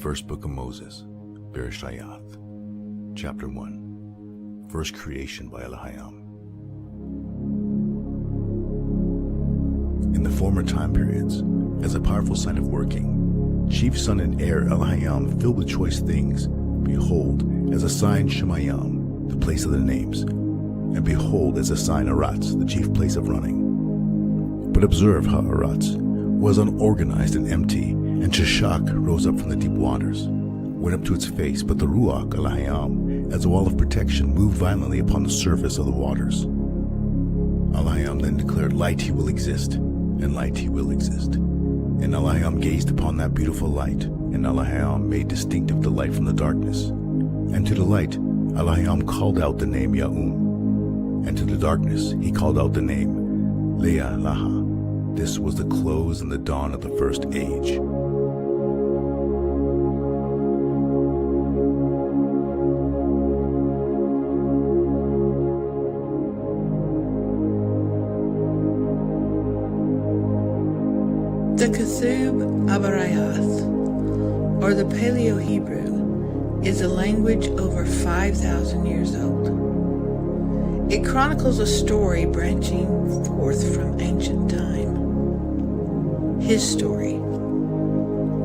First Book of Moses, Bereshith, Chapter 1, First Creation by Elohim. In the former time periods, as a powerful sign of working, chief son and heir Elohim filled with choice things, behold, as a sign Shemayim, the place of the names, and behold, as a sign Aratz, the chief place of running. But observe how Aratz was unorganized and empty, and Shishak rose up from the deep waters, went up to its face, but the Ruach Elohim, as a wall of protection, moved violently upon the surface of the waters. Elohim then declared, light he will exist, and light he will exist. And Elohim gazed upon that beautiful light, and Elohim made distinctive the light from the darkness. And to the light Elohim called out the name Ya'um, and to the darkness he called out the name Leah Laha. This was the close and the dawn of the first age. The Ketub Abarayas, or the Paleo-Hebrew, is a language over 5,000 years old. It chronicles a story branching forth from ancient time. His story,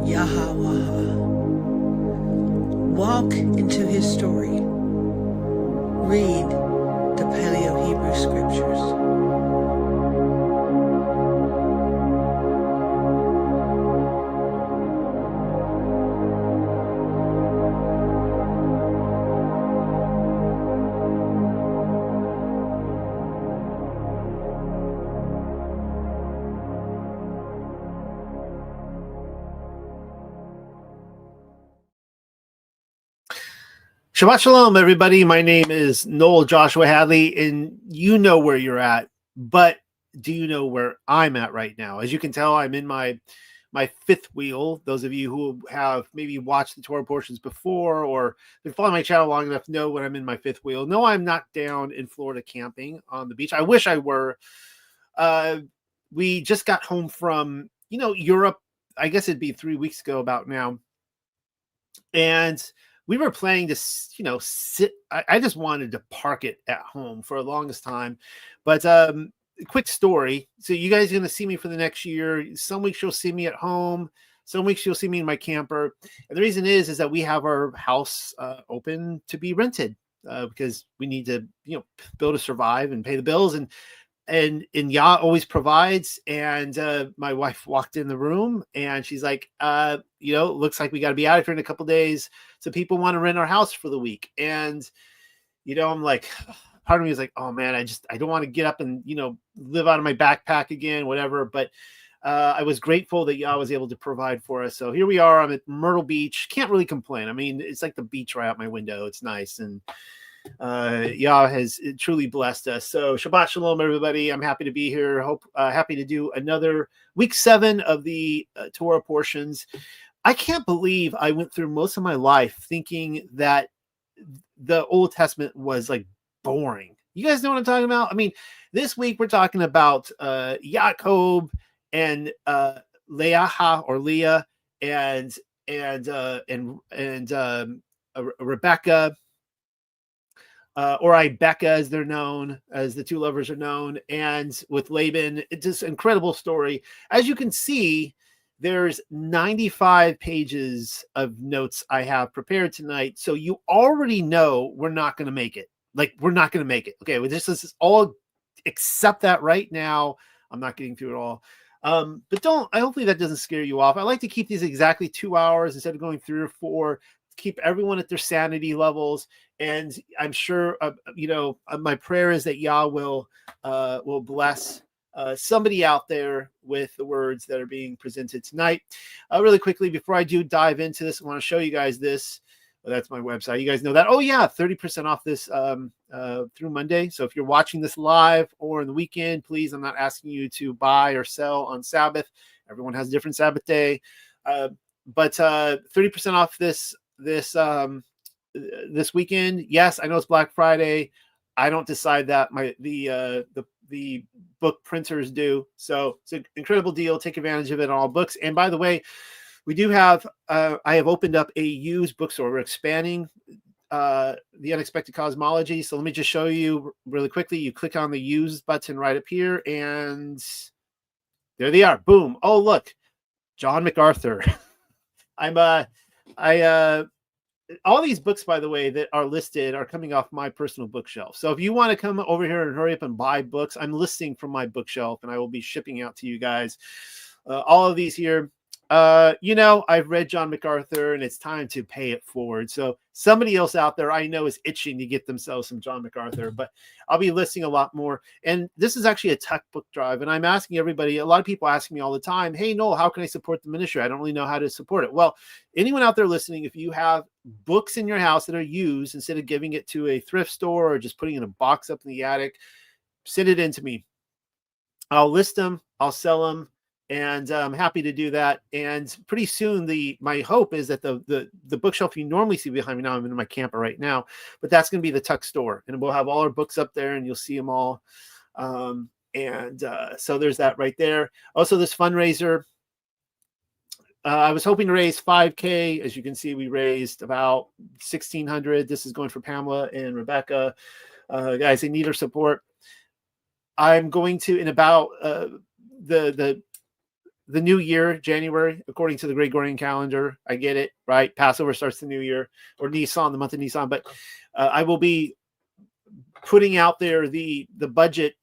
Yahweh. Walk into his story. Read the Paleo-Hebrew scriptures. Shabbat Shalom, everybody. My name is Noel Joshua Hadley, and you know where you're at, but do you know where I'm at right now? As you can tell, I'm in my fifth wheel. Those of you who have maybe watched the Torah portions before or been following my channel long enough know when I'm in my fifth wheel. No, I'm not down in Florida camping on the beach. I wish I were. We just got home from, Europe. I guess it'd be 3 weeks ago about now. And we were planning to, sit. I just wanted to park it at home for the longest time. But quick story. So you guys are going to see me for the next year. Some weeks you'll see me at home. Some weeks you'll see me in my camper. And the reason is that we have our house open to be rented because we need to, build to survive and pay the bills. And Yah always provides. And my wife walked in the room and she's like, looks like we got to be out of here in a couple of days. So people want to rent our house for the week. And, I'm like, part of me is like, oh man, I don't want to get up and, live out of my backpack again, whatever. But I was grateful that Yah was able to provide for us. So here we are. I'm at Myrtle Beach. Can't really complain. I mean, it's like the beach right out my window. It's nice. And Yah has truly blessed us. So Shabbat Shalom, everybody. I'm happy to be here. Happy to do another week 7 of the Torah portions. I can't believe I went through most of my life thinking that the Old Testament was like boring. You guys know what I'm talking about? I mean, this week we're talking about Yaakov and Leah or Leah and Rebecca. Or Ibecca, as they're known, as the two lovers are known, and with Laban. It's just an incredible story. As you can see, there's 95 pages of notes I have prepared tonight. So you already know we're not going to make it. We're not going to make it. Okay, well, this is all accept that right now. I'm not getting through it all. But hopefully that doesn't scare you off. I like to keep these exactly 2 hours instead of going 3 or 4. Keep everyone at their sanity levels, and I'm sure my prayer is that Yah will bless somebody out there with the words that are being presented tonight. Really quickly, before I do dive into this, I want to show you guys this. Well, that's my website. You guys know that. Oh yeah, 30% off this through Monday. So if you're watching this live or in the weekend, please, I'm not asking you to buy or sell on Sabbath. Everyone has a different Sabbath day, but 30% off this weekend. Yes, I know it's Black Friday. I don't decide that. The book printers do. So it's an incredible deal. Take advantage of it on all books. And by the way, We do have, I have opened up a used bookstore. We're expanding the Unexpected Cosmology. So let me just show you really quickly. You click on the used button right up here, and there they are. Boom. Oh, look, John MacArthur. All these books, by the way, that are listed are coming off my personal bookshelf. So if you want to come over here and hurry up and buy books, I'm listing from my bookshelf, and I will be shipping out to you guys. All of these here. I've read John MacArthur, and it's time to pay it forward. So somebody else out there I know is itching to get themselves some John MacArthur, but I'll be listing a lot more. And this is actually a tech book drive. And I'm asking everybody, a lot of people ask me all the time, hey, Noel, how can I support the ministry? I don't really know how to support it. Well, anyone out there listening, if you have books in your house that are used, instead of giving it to a thrift store or just putting it in a box up in the attic, send it in to me. I'll list them. I'll sell them. And I'm happy to do that. And pretty soon, my hope is that the bookshelf you normally see behind me now, I'm in my camper right now, but that's going to be the Tuck store, and we'll have all our books up there, and you'll see them all. So there's that right there. Also, this fundraiser, I was hoping to raise $5,000. As you can see, we raised about $1,600. This is going for Pamela and Rebecca. Guys, they need our support. I'm going to, in about the new year, January, according to the Gregorian calendar. I get it, right? Passover starts the new year, or Nisan, the month of Nisan. But I will be putting out there the budget.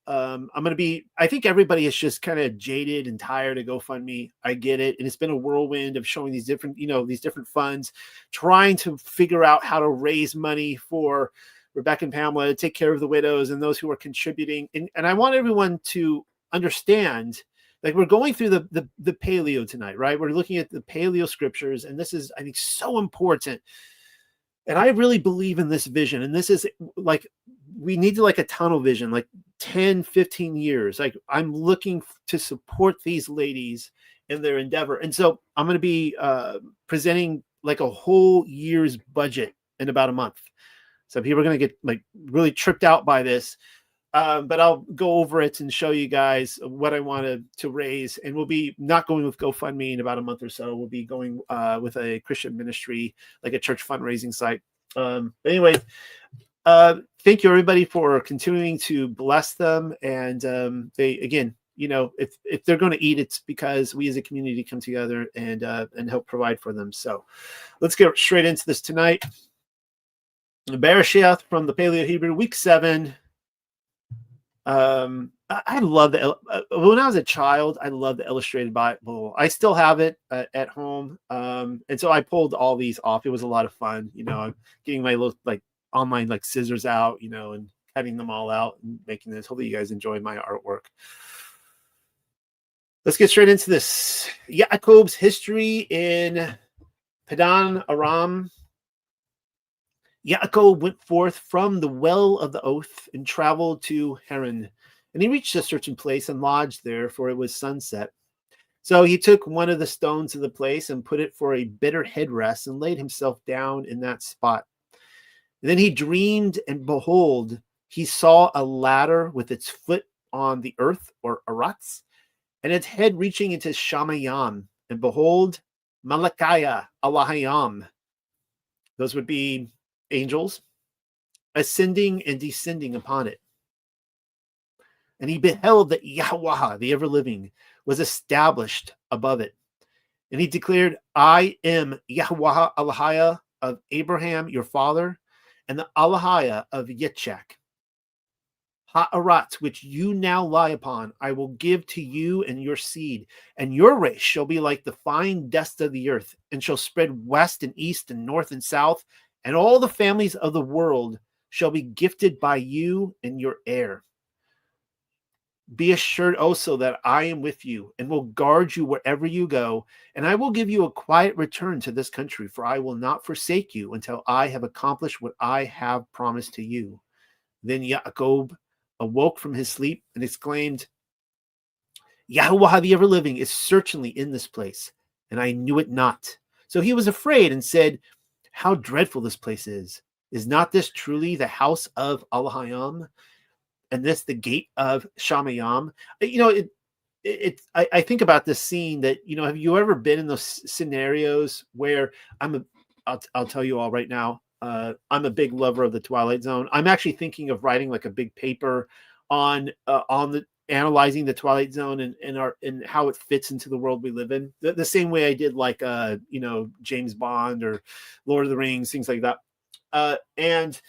I'm going to be, I think everybody is just kind of jaded and tired of GoFundMe. I get it. And it's been a whirlwind of showing these different, these different funds, trying to figure out how to raise money for Rebecca and Pamela to take care of the widows and those who are contributing. And I want everyone to understand, like, we're going through the paleo tonight, right? We're looking at the paleo scriptures, and this is, I think, so important. And I really believe in this vision. And this is like, we need to, like, a tunnel vision, like 10, 15 years. Like, I'm looking to support these ladies in their endeavor. And so I'm going to be presenting like a whole year's budget in about a month. So people are going to get like really tripped out by this. But I'll go over it and show you guys what I wanted to raise. And we'll be not going with GoFundMe in about a month or so. We'll be going with a Christian ministry, like a church fundraising site. Anyway, thank you, everybody, for continuing to bless them. And they, again, if they're going to eat, it's because we as a community come together and help provide for them. So let's get straight into this tonight. Bereshith from the Paleo Hebrew, week 7. I love when I was a child, I loved the illustrated Bible. I still have it at home. And so I pulled all these off. It was a lot of fun, getting my little like online like scissors out, and cutting them all out and making this. Hopefully you guys enjoy my artwork. Let's get straight into this. Yaakov's history in Padan Aram. Yaakov went forth from the well of the oath and traveled to Haran. And he reached a certain place and lodged there, for it was sunset. So he took one of the stones of the place and put it for a bitter headrest and laid himself down in that spot. And then he dreamed, and behold, he saw a ladder with its foot on the earth, or aratz, and its head reaching into Shamayam. And behold, Malachiah, Alahayam. Those would be angels ascending and descending upon it. And he beheld that Yahweh, the ever-living, was established above it. And he declared, I am Yahweh Alahiah of Abraham, your father, and the Alahiah of Yitzchak. Ha'arat, which you now lie upon, I will give to you and your seed, and your race shall be like the fine dust of the earth, and shall spread west and east and north and south, and all the families of the world shall be gifted by you and your heir. Be assured also that I am with you and will guard you wherever you go, and I will give you a quiet return to this country, for I will not forsake you until I have accomplished what I have promised to you. Then Yaakov awoke from his sleep and exclaimed, Yahweh the ever-living is certainly in this place, and I knew it not. So he was afraid and said, how dreadful this place is. Is not this truly the house of Alahayam, and this the gate of Shamayam? I think about this scene that, have you ever been in those scenarios where I'll tell you all right now, I'm a big lover of the Twilight Zone. I'm actually thinking of writing like a big paper on the analyzing the Twilight Zone and how it fits into the world we live in. The same way I did like James Bond or Lord of the Rings, things like that. And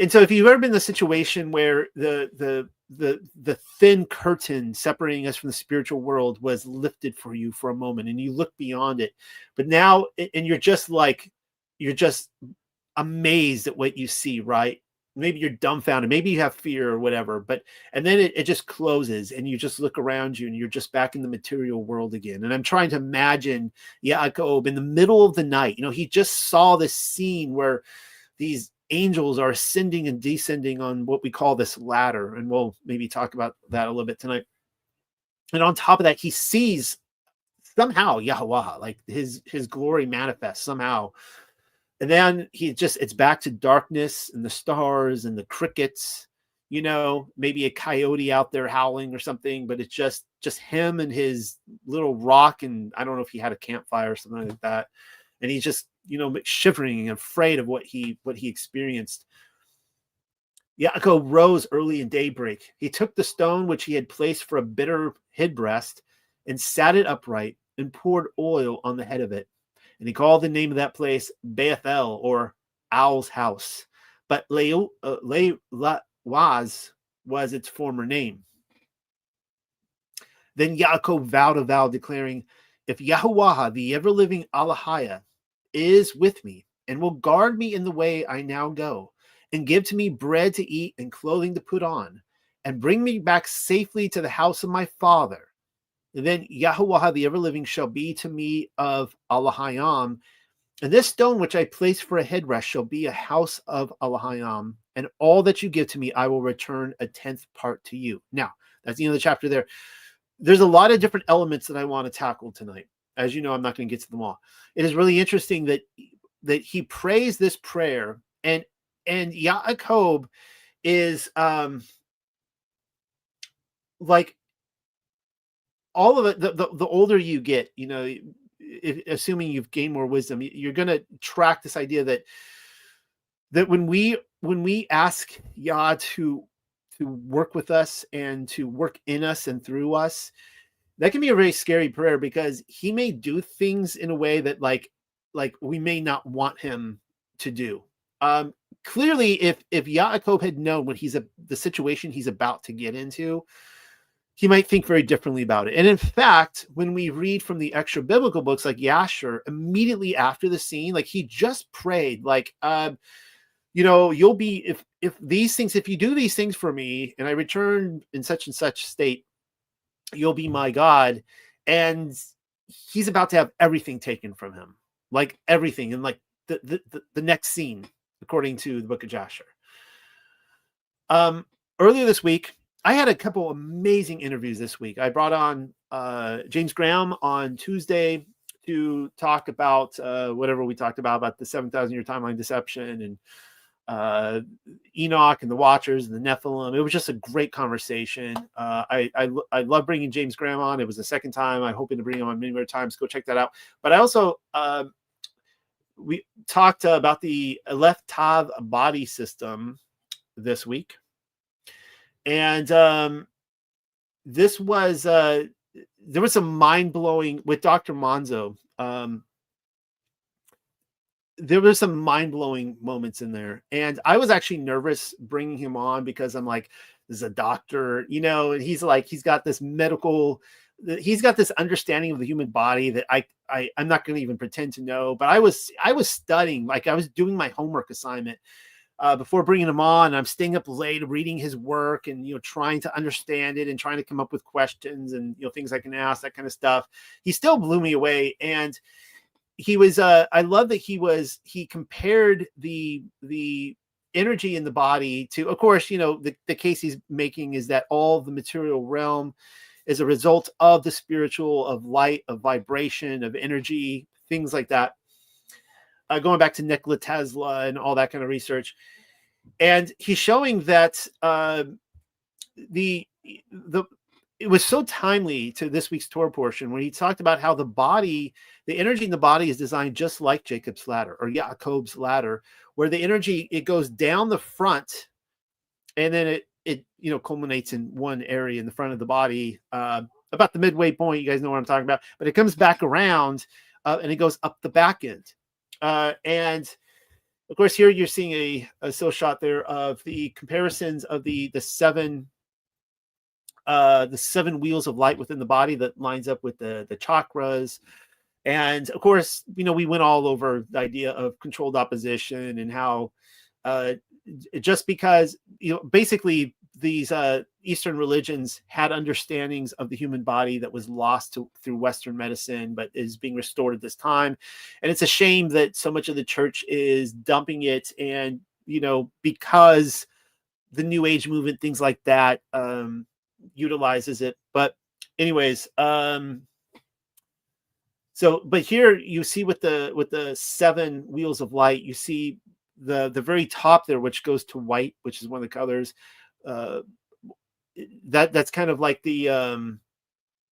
so if you've ever been in the situation where the thin curtain separating us from the spiritual world was lifted for you for a moment and you look beyond it, but now, and you're just amazed at what you see, right? Maybe you're dumbfounded, maybe you have fear or whatever, and then it just closes and you just look around you and you're just back in the material world again. And I'm trying to imagine Yaakov in the middle of the night. He just saw this scene where these angels are ascending and descending on what we call this ladder. And we'll maybe talk about that a little bit tonight. And on top of that, he sees somehow Yahweh, like his glory manifests somehow. And then it's back to darkness and the stars and the crickets, maybe a coyote out there howling or something, but it's just him and his little rock. And I don't know if he had a campfire or something like that. And he's just, shivering and afraid of what he experienced. Yaakov rose early in daybreak. He took the stone which he had placed for a bitter headrest and sat it upright and poured oil on the head of it. And he called the name of that place Bethel, or Owl's House. But Lewaz was its former name. Then Yaakov vowed a vow, declaring, if Yahuwah, the ever-living Allahaya, is with me and will guard me in the way I now go, and give to me bread to eat and clothing to put on, and bring me back safely to the house of my father, then Yahuwah the ever-living shall be to me of Allahayam, and this stone which I place for a headrest shall be a house of Allahayam, and all that you give to me I will return a 10th part to you. Now, that's the end of the chapter there. There's a lot of different elements that I want to tackle tonight. As you know, I'm not going to get to them all. It is really interesting that he prays this prayer, and Yaakov is like all of it. The older you get, assuming you've gained more wisdom, you're going to track this idea that when we ask Yah to work with us and to work in us and through us, that can be a very scary prayer, because he may do things in a way that like we may not want him to do. Clearly, if Yaakov had known what the situation he's about to get into, he might think very differently about it. And in fact, when we read from the extra biblical books like Yasher, immediately after the scene, like he just prayed, like, you'll be, if you do these things for me and I return in such and such state, you'll be my God. And he's about to have everything taken from him, like everything. And like the next scene, according to the book of Jasher. Earlier this week, I had a couple amazing interviews this week. I brought on James Graham on Tuesday to talk about whatever we talked about the 7,000-year timeline deception and Enoch and the Watchers and the Nephilim. It was just a great conversation. I love bringing James Graham on. It was the second time. I'm hoping to bring him on many more times. Go check that out. But I also we talked about the Aleph Tav body system this week, and this was there was some mind-blowing with Dr. Monzo. There were some mind-blowing moments in there, and I was actually nervous bringing him on because I'm like, this is a doctor, and he's got this he's got this understanding of the human body that I'm not going to even pretend to know. But I was studying, like I was doing my homework assignment before bringing him on. I'm staying up late reading his work and trying to understand it and trying to come up with questions and things I can ask, that kind of stuff. He still blew me away, and he was I love that he compared the energy in the body to, of course, the case he's making is that all the material realm is a result of the spiritual, of light, of vibration, of energy, things like that. Going back to Nikola Tesla and all that kind of research. And he's showing that the it was so timely to this week's Torah portion when he talked about how the body, the energy in the body is designed just like Jacob's ladder or Yaakov's ladder, where the energy, it goes down the front and then it culminates in one area in the front of the body, about the midway point. You guys know what I'm talking about, but it comes back around and it goes up the back end. And of course, here you're seeing a still shot there of the comparisons of the seven wheels of light within the body that lines up with the chakras. And of course, we went all over the idea of controlled opposition and how just because, basically these Eastern religions had understandings of the human body that was lost through Western medicine, but is being restored at this time. And it's a shame that so much of the church is dumping it. And, because the New Age movement, things like that, utilizes it. But anyways, but here you see with the seven wheels of light, you see the very top there, which goes to white, which is one of the colors. That's kind of like the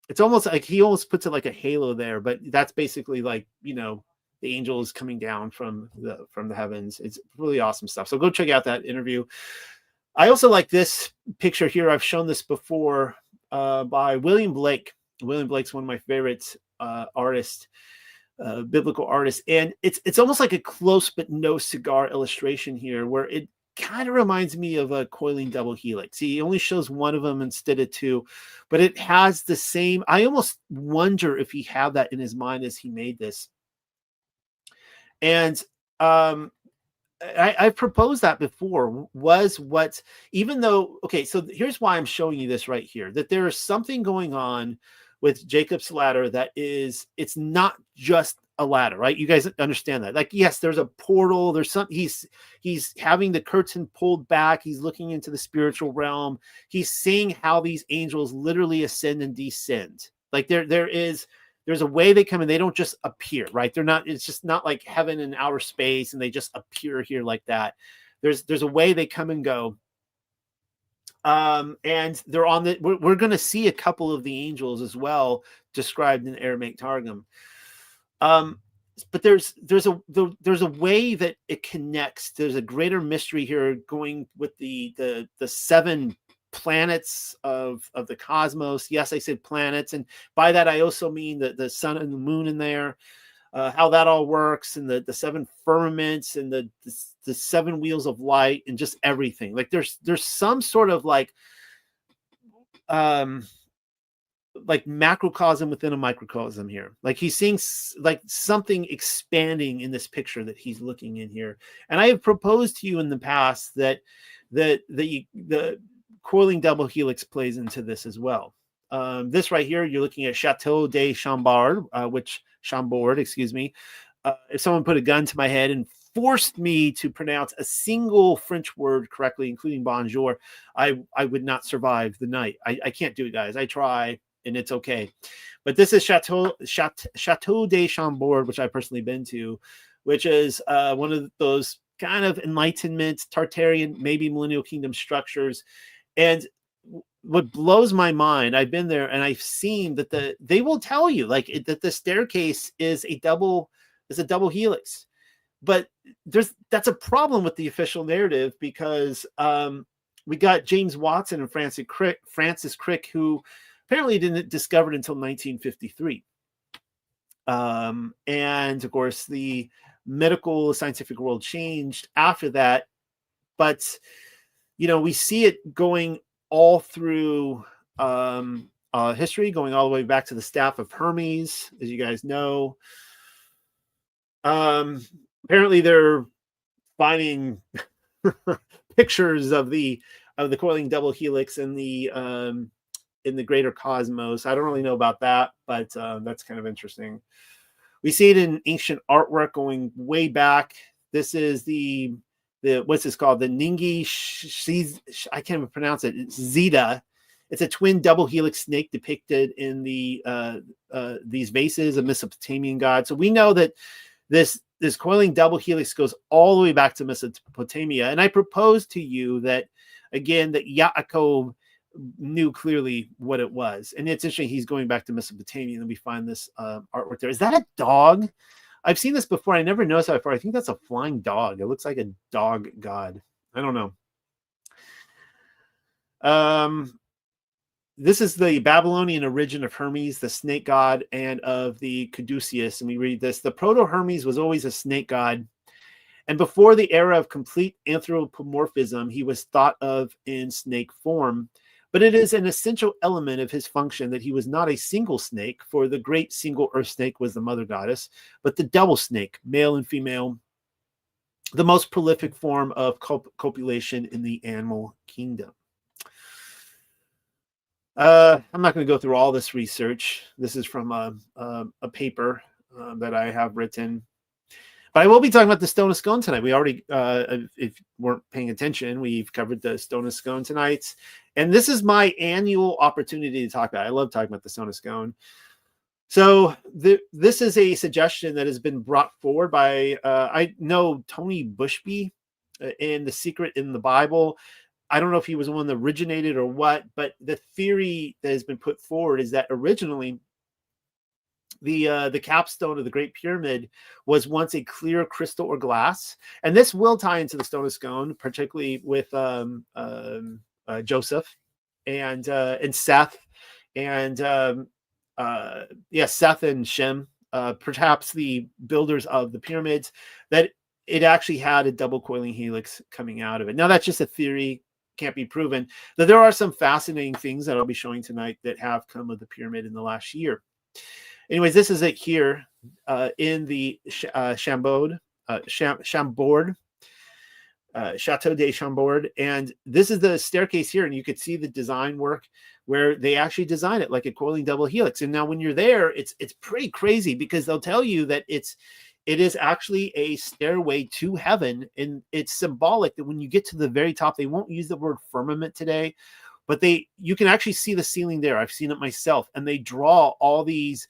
it's almost like he almost puts it like a halo there, but that's basically like, the angels coming down from the heavens. It's really awesome stuff. So go check out that interview. I also like this picture here. I've shown this before by William Blake. William Blake's one of my favorite artists, biblical artists. And it's almost like a close but no cigar illustration here, where it kind of reminds me of a coiling double helix. He only shows one of them instead of two, but it has the same. I almost wonder if he had that in his mind as he made this. And I've proposed that before, was what, even though, okay, so here's why I'm showing you this right here, that there is something going on with Jacob's ladder that is, it's not just a ladder, right? You guys understand that? Like, yes, there's a portal, there's some, he's having the curtain pulled back, he's looking into the spiritual realm, he's seeing how these angels literally ascend and descend. Like there's a way they come in, they don't just appear, right? They're not, it's just not like heaven and outer space and they just appear here like that. There's a way they come and go. And they're on the, we're going to see a couple of the angels as well described in Aramaic Targum. But there's a way that it connects. There's a greater mystery here going with the seven planets of the cosmos. Yes, I said planets, and by that I also mean the sun and the moon in there, how that all works, and the seven firmaments and the seven wheels of light, and just everything. Like there's some sort of like macrocosm within a microcosm here. Like he's seeing like something expanding in this picture that he's looking in here. And I have proposed to you in the past that the coiling double helix plays into this as well. This right here, you're looking at Chateau de Chambord, excuse me. If someone put a gun to my head and forced me to pronounce a single French word correctly, including bonjour, I would not survive the night. I can't do it, guys. I try, and it's okay. But this is Chateau de Chambord, which I've personally been to, which is one of those kind of Enlightenment, Tartarian, maybe Millennial Kingdom structures. And what blows my mind, I've been there and I've seen that they will tell you like that the staircase is a double helix, but that's a problem with the official narrative, because we got James Watson and Francis Crick, who apparently didn't discover it until 1953. And of course the medical scientific world changed after that, but we see it going all through history, going all the way back to the staff of Hermes, as you guys know. Apparently they're finding pictures of the coiling double helix in the greater cosmos. I don't really know about that, but that's kind of interesting. We see it in ancient artwork going way back. This is the what's this called? The Ningi, I can't even pronounce it. It's Zeta. It's a twin double helix snake depicted in these vases of Mesopotamian gods. So we know that this coiling double helix goes all the way back to Mesopotamia. And I propose to you that, again, that Yaakov knew clearly what it was. And it's interesting, he's going back to Mesopotamia, and we find this artwork there. Is that a dog? I've seen this before. I never noticed that before. I think that's a flying dog. It looks like a dog god. I don't know. This is the Babylonian origin of Hermes, the snake god, and of the Caduceus. And we read this: the proto-Hermes was always a snake god, and before the era of complete anthropomorphism, he was thought of in snake form. But it is an essential element of his function that he was not a single snake, for the great single earth snake was the mother goddess, but the double snake, male and female, the most prolific form of copulation in the animal kingdom. I'm not going to go through all this research. This is from a paper that I have written. But I will be talking about the Stone of Scone tonight. We already, if you weren't paying attention, we've covered the Stone of Scone tonight. And this is my annual opportunity to talk about it. I love talking about the Stone of Scone. So this is a suggestion that has been brought forward by, I know Tony Bushby in The Secret in the Bible. I don't know if he was the one that originated or what, but the theory that has been put forward is that originally the capstone of the Great Pyramid was once a clear crystal or glass. And this will tie into the Stone of Scone, particularly with Joseph and Seth and Seth and Shem, perhaps the builders of the pyramids, that it actually had a double coiling helix coming out of it. Now, that's just a theory, can't be proven. That there are some fascinating things that I'll be showing tonight that have come of the pyramid in the last year. Anyways, this is it here in the Chambord, Chateau de Chambord. And this is the staircase here. And you could see the design work where they actually design it like a coiling double helix. And now when you're there, it's pretty crazy, because they'll tell you that it is actually a stairway to heaven. And it's symbolic that when you get to the very top, they won't use the word firmament today, but you can actually see the ceiling there. I've seen it myself. And they draw all these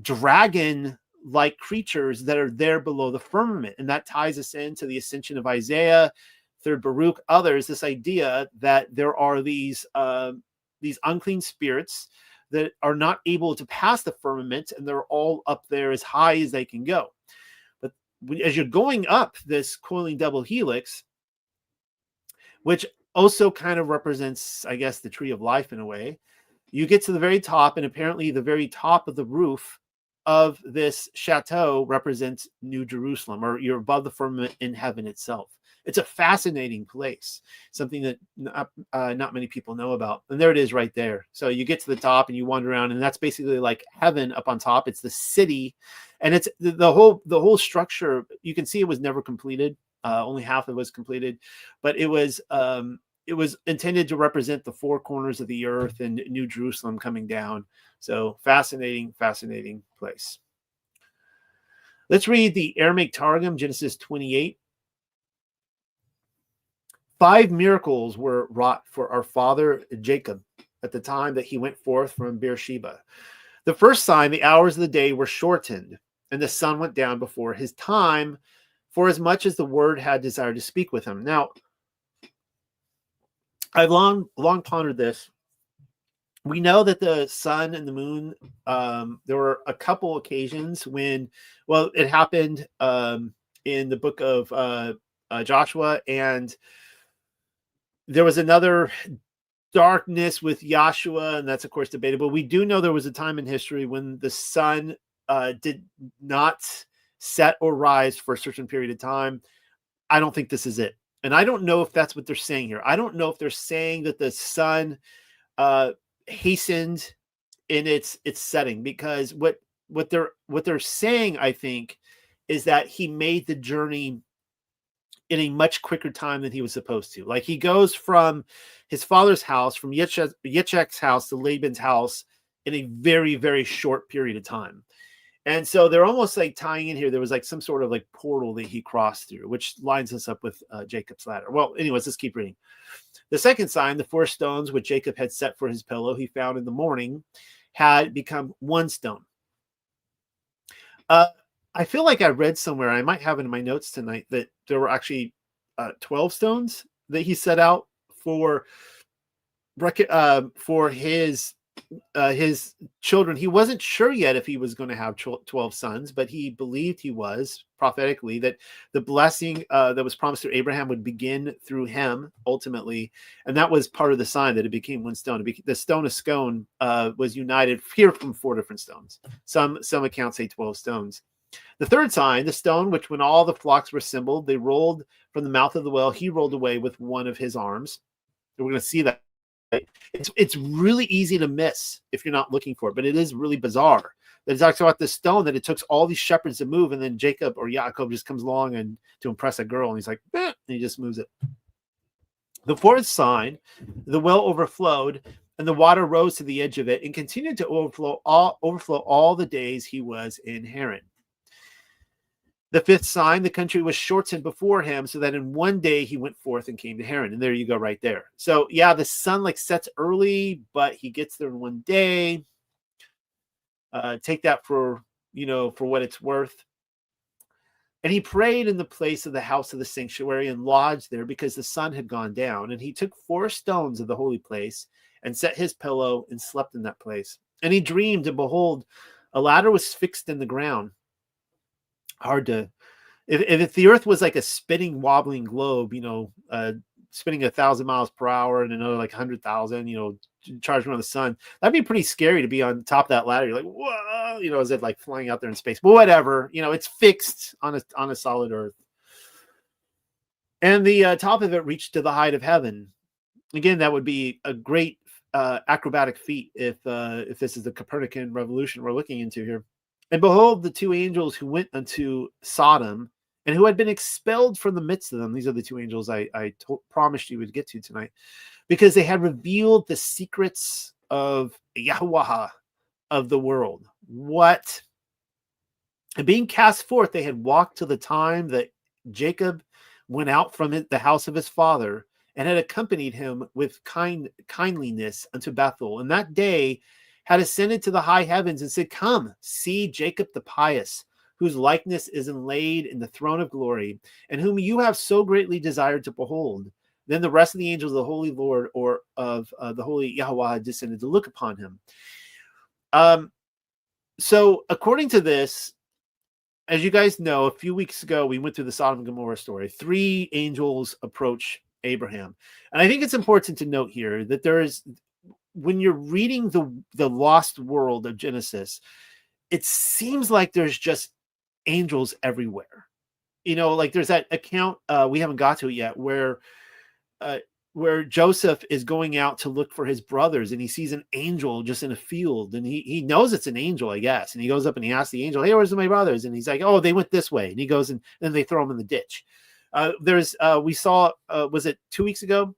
dragon-like creatures that are there below the firmament. And that ties us into the ascension of Isaiah, 3rd Baruch, others, this idea that there are these unclean spirits that are not able to pass the firmament, and they're all up there as high as they can go. But as you're going up this coiling double helix, which also kind of represents, I guess, the tree of life in a way, you get to the very top, and apparently the very top of the roof of this chateau represents New Jerusalem, or you're above the firmament in heaven itself. It's a fascinating place, something that not many people know about. And there it is right there. So you get to the top and you wander around, and that's basically like heaven up on top. It's the city, and it's the whole structure. You can see it was never completed. Only half of it was completed, but it was intended to represent the four corners of the earth and New Jerusalem coming down. So fascinating place. Let's read the Aramaic Targum, Genesis 28. 5 miracles were wrought for our father Jacob at the time that he went forth from Beersheba. The first sign, the hours of the day were shortened, and the sun went down before his time, for as much as the word had desired to speak with him. Now, I've long pondered this. We know that the sun and the moon, there were a couple occasions when, well, it happened in the book of Joshua, and there was another darkness with Joshua, and that's, of course, debatable. We do know there was a time in history when the sun did not set or rise for a certain period of time. I don't think this is it. And I don't know if that's what they're saying here. I don't know if they're saying that the sun hastened in its setting, because what they're saying, I think, is that he made the journey in a much quicker time than he was supposed to. Like, he goes from his father's house, from Yitzchak's house to Laban's house in a very, very short period of time. And so they're almost like tying in here. There was like some sort of like portal that he crossed through, which lines us up with Jacob's ladder. Well, anyways, let's keep reading. The second sign, the 4 stones which Jacob had set for his pillow, he found in the morning, had become 1 stone. I feel like I read somewhere, I might have it in my notes tonight, that there were actually 12 stones that he set out for for his children. He wasn't sure yet if he was going to have 12 sons, but he believed he was prophetically, that the blessing that was promised to Abraham would begin through him ultimately. And that was part of the sign that it became one stone. The stone of Scone was united here from 4 different stones. Some accounts say 12 stones. The third sign, the stone, which when all the flocks were assembled, they rolled from the mouth of the well, he rolled away with one of his arms. And we're going to see that. It's really easy to miss if you're not looking for it, but it is really bizarre. That it talks about the stone, that it took all these shepherds to move, and then Jacob or Yaakov just comes along and to impress a girl, and he's like, and he just moves it. The fourth sign, the well overflowed, and the water rose to the edge of it, and continued to overflow all the days he was in Haran. The fifth sign, the country was shortened before him, so that in one day he went forth and came to Haran. And there you go, right there. So yeah, the sun sets early, but he gets there in one day. Take that for what it's worth. And he prayed in the place of the house of the sanctuary and lodged there, because the sun had gone down. And he took 4 stones of the holy place and set his pillow and slept in that place. And he dreamed, and behold, a ladder was fixed in the ground. Hard to, if the earth was like a spinning, wobbling globe, spinning 1,000 miles per hour and another 100,000, charging around the sun, that'd be pretty scary to be on top of that ladder. You're like, whoa, is it like flying out there in space? But whatever, it's fixed on a solid earth. And the top of it reached to the height of heaven. Again, that would be a great acrobatic feat if this is the Copernican revolution we're looking into here. And behold, the 2 angels who went unto Sodom and who had been expelled from the midst of them. These are the 2 angels I promised you would get to tonight, because they had revealed the secrets of Yahweh of the world. What? And being cast forth, they had walked till the time that Jacob went out from the house of his father, and had accompanied him with kindliness unto Bethel. And that day had ascended to the high heavens, and said, come, see Jacob the pious, whose likeness is inlaid in the throne of glory, and whom you have so greatly desired to behold. Then the rest of the angels of the Holy Lord, or of the Holy Yahweh, descended to look upon him. So according to this, as you guys know, a few weeks ago, we went through the Sodom and Gomorrah story. 3 angels approach Abraham. And I think it's important to note here that there is, when you're reading the lost world of Genesis, it seems like there's just angels everywhere. There's that account, we haven't got to it yet, where Joseph is going out to look for his brothers, and he sees an angel just in a field, and he knows it's an angel, I guess. And he goes up and he asks the angel, hey, where's my brothers? And he's like, oh, they went this way. And he goes, and then they throw him in the ditch. We saw, was it 2 weeks ago,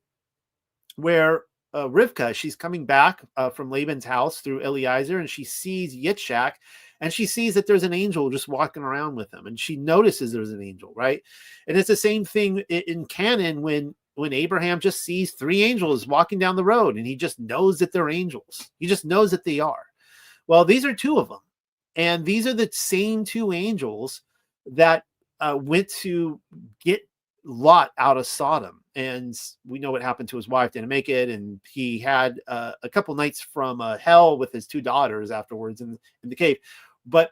where Rivka, she's coming back from Laban's house through Eliezer, and she sees Yitzhak, and she sees that there's an angel just walking around with him, and she notices there's an angel, right? And it's the same thing in Canaan when Abraham just sees 3 angels walking down the road, and he just knows that they're angels. He just knows that they are. Well, these are 2 of them, and these are the same 2 angels that went to get Lot out of Sodom. And we know what happened to his wife, didn't make it. And he had a couple nights from hell with his 2 daughters afterwards in the cave. But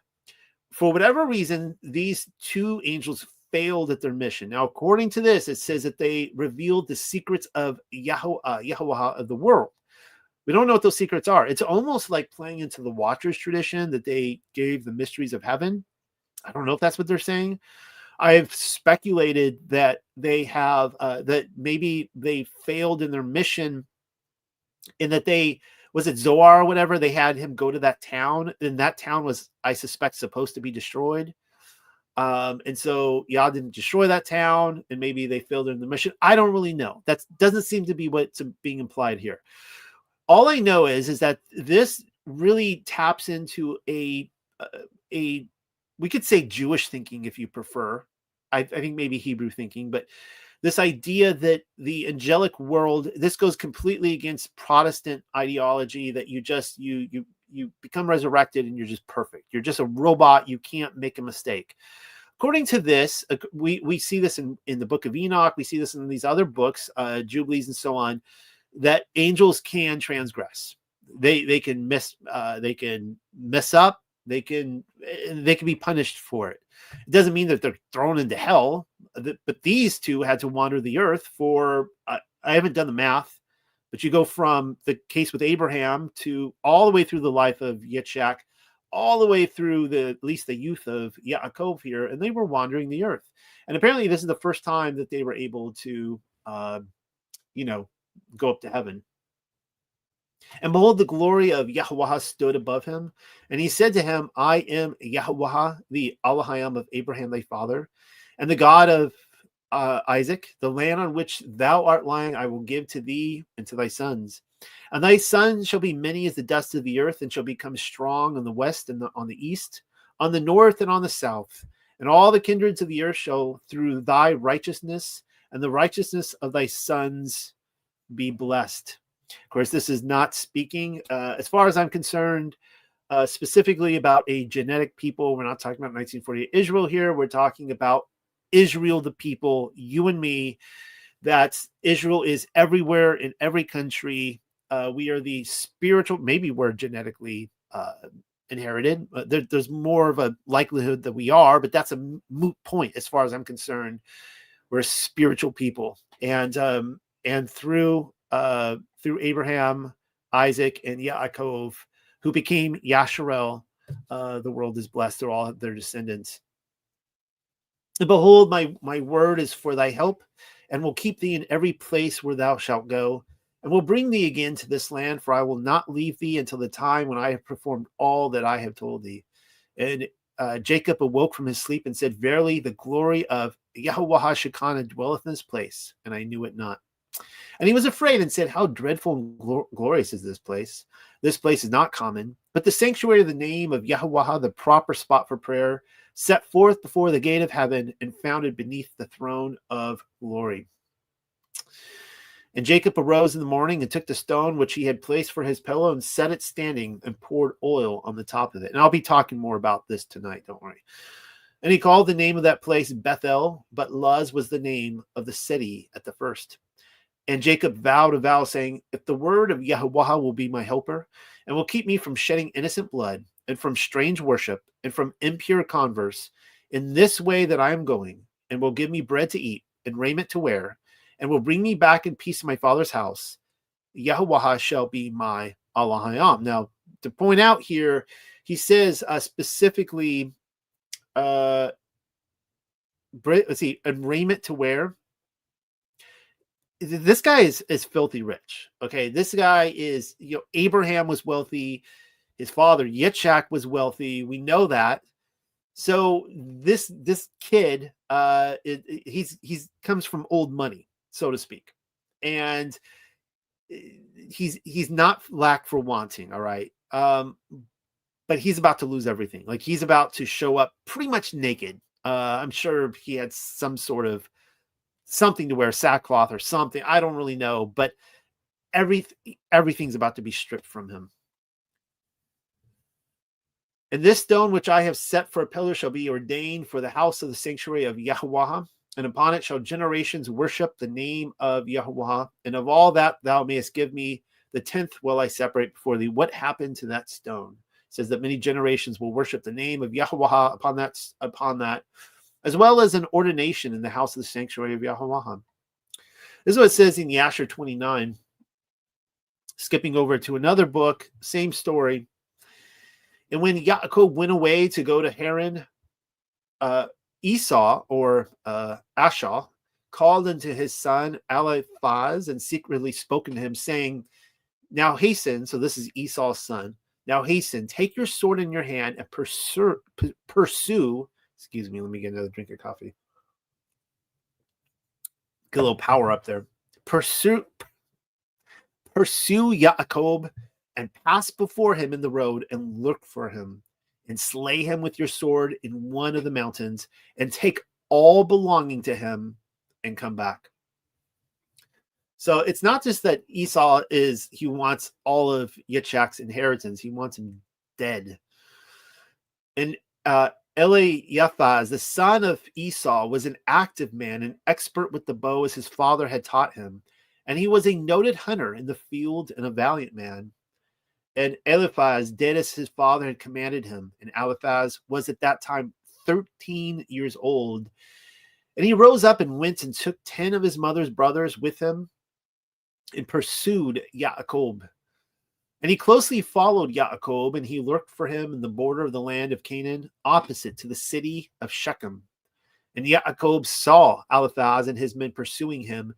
for whatever reason, these 2 angels failed at their mission. Now, according to this, it says that they revealed the secrets of Yahweh of the world. We don't know what those secrets are. It's almost like playing into the Watchers tradition, that they gave the mysteries of heaven. I don't know if that's what they're saying. I've speculated that they have, that maybe they failed in their mission, in that was it Zoar or whatever? They had him go to that town, and that town was, I suspect, supposed to be destroyed. And so Yah didn't destroy that town, and maybe they failed in the mission. I don't really know. That doesn't seem to be what's being implied here. All I know is that this really taps into a we could say Jewish thinking, if you prefer. I think maybe Hebrew thinking, but this idea that the angelic world, this goes completely against Protestant ideology, that you become resurrected and you're just perfect. You're just a robot. You can't make a mistake. According to this, we see this in the book of Enoch. We see this in these other books, Jubilees and so on, that angels can transgress. They can mess up. They can be punished for it. It doesn't mean that they're thrown into hell, but these two had to wander the earth for, I haven't done the math, but you go from the case with Abraham to all the way through the life of Yitzhak, all the way through at least the youth of Yaakov here, and they were wandering the earth. And apparently this is the first time that they were able to, go up to heaven. And behold, the glory of Yahweh stood above him. And he said to him, I am Yahweh, the Elohim of Abraham thy father, and the God of Isaac. The land on which thou art lying I will give to thee and to thy sons. And thy sons shall be many as the dust of the earth, and shall become strong on the west and on the east, on the north and on the south. And all the kindreds of the earth shall through thy righteousness and the righteousness of thy sons be blessed. Of course, this is not speaking, as far as I'm concerned, specifically about a genetic people. We're not talking about 1948 Israel here. We're talking about Israel, the people, you and me, that Israel is everywhere in every country. We are the spiritual, maybe we're genetically inherited. There's more of a likelihood that we are, but that's a moot point as far as I'm concerned. We're a spiritual people. And through Abraham, Isaac, and Yaakov, who became Yasharel, the world is blessed through all of their descendants. And behold, my word is for thy help, and will keep thee in every place where thou shalt go, and will bring thee again to this land, for I will not leave thee until the time when I have performed all that I have told thee. And Jacob awoke from his sleep and said, verily, the glory of Yahweh Shekinah dwelleth in this place, and I knew it not. And he was afraid and said, how dreadful and glorious is this place. This place is not common, but the sanctuary of the name of Yahweh, the proper spot for prayer, set forth before the gate of heaven and founded beneath the throne of glory. And Jacob arose in the morning and took the stone which he had placed for his pillow and set it standing and poured oil on the top of it. And I'll be talking more about this tonight, don't worry. And he called the name of that place Bethel, but Luz was the name of the city at the first. And Jacob vowed a vow, saying, if the word of Yahweh will be my helper, and will keep me from shedding innocent blood, and from strange worship, and from impure converse, in this way that I am going, and will give me bread to eat, and raiment to wear, and will bring me back in peace to my father's house, Yahweh shall be my Elohim. Now, to point out here, he says specifically, let's see, and raiment to wear. This guy is filthy rich. Okay, this guy is, Abraham was wealthy. His father Yitzhak was wealthy. We know that. So this kid, he's comes from old money, so to speak, and he's not lack for wanting. All right, but he's about to lose everything. Like, he's about to show up pretty much naked. I'm sure he had some sort of something to wear, sackcloth or something. I don't really know, but everything's about to be stripped from him. And this stone which I have set for a pillar shall be ordained for the house of the sanctuary of Yahweh, and upon it shall generations worship the name of Yahweh. And of all that thou mayest give me, the 10th will I separate before thee. What happened to that stone? It says that many generations will worship the name of Yahweh upon that, as well as an ordination in the house of the sanctuary of Yahweh. This is what it says in Yasher 29. Skipping over to another book, same story. And when Yaakov went away to go to Haran, Esau, or Ashah, called unto his son Eliphaz and secretly spoken to him, saying, now hasten, so this is Esau's son, now hasten, take your sword in your hand and pursue, excuse me, let me get another drink of coffee. Get a little power up there. Pursue Yaakov and pass before him in the road and look for him and slay him with your sword in one of the mountains and take all belonging to him and come back. So it's not just that Esau he wants all of Yitzhak's inheritance. He wants him dead. And Eliphaz, the son of Esau, was an active man, an expert with the bow as his father had taught him. And he was a noted hunter in the field and a valiant man. And Eliphaz did as his father had commanded him. And Eliphaz was at that time 13 years old. And he rose up and went and took 10 of his mother's brothers with him and pursued Yaakov. And he closely followed Yaakov, and he lurked for him in the border of the land of Canaan, opposite to the city of Shechem. And Yaakov saw Eliphaz and his men pursuing him.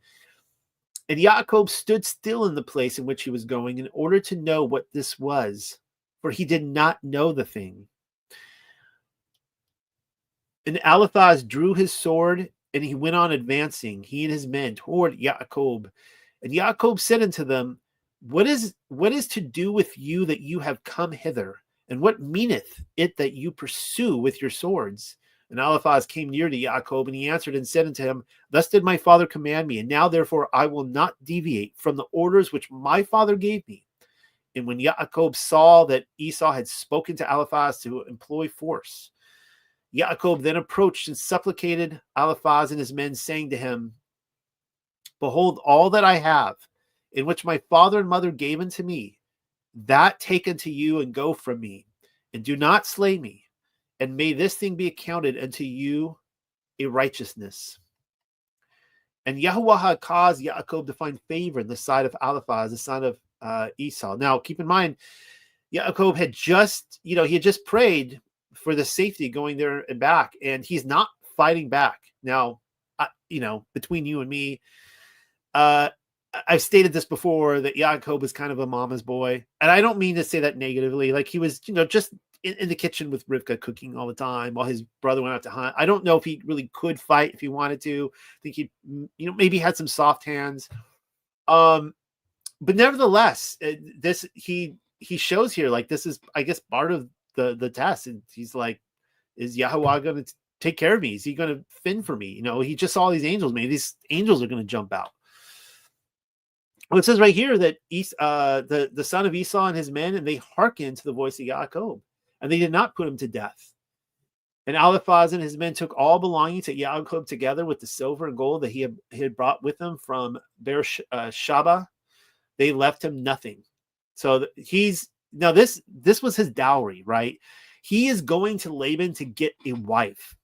And Yaakov stood still in the place in which he was going in order to know what this was, for he did not know the thing. And Eliphaz drew his sword, and he went on advancing, he and his men, toward Yaakov. And Yaakov said unto them, What is to do with you that you have come hither? And what meaneth it that you pursue with your swords? And Eliphaz came near to Yaakov, and he answered and said unto him, Thus did my father command me, and now therefore I will not deviate from the orders which my father gave me. And when Yaakov saw that Esau had spoken to Eliphaz to employ force, Yaakov then approached and supplicated Eliphaz and his men, saying to him, Behold, all that I have, in which my father and mother gave unto me, that take unto you and go from me, and do not slay me. And may this thing be accounted unto you a righteousness. And Yahuwah had caused Yaakov to find favor in the sight of Eliphaz, the son of Esau. Now, keep in mind, Yaakov had just, he had just prayed for the safety going there and back, and he's not fighting back. Now, between you and me, I've stated this before, that Yaakov was kind of a mama's boy. And I don't mean to say that negatively. Like, he was, just in the kitchen with Rivka cooking all the time while his brother went out to hunt. I don't know if he really could fight if he wanted to. I think he, maybe had some soft hands. But nevertheless, he shows here, like, this is, I guess, part of the test. And he's like, is Yahuwah going to take care of me? Is he going to fend for me? He just saw these angels. Maybe these angels are going to jump out. Well, it says right here that the son of Esau and his men, and they hearkened to the voice of Yaakov, and they did not put him to death. And Eliphaz and his men took all belonging to Yaakov together with the silver and gold that he had brought with him from Beersheba. They left him nothing. So this was his dowry, right? He is going to Laban to get a wife.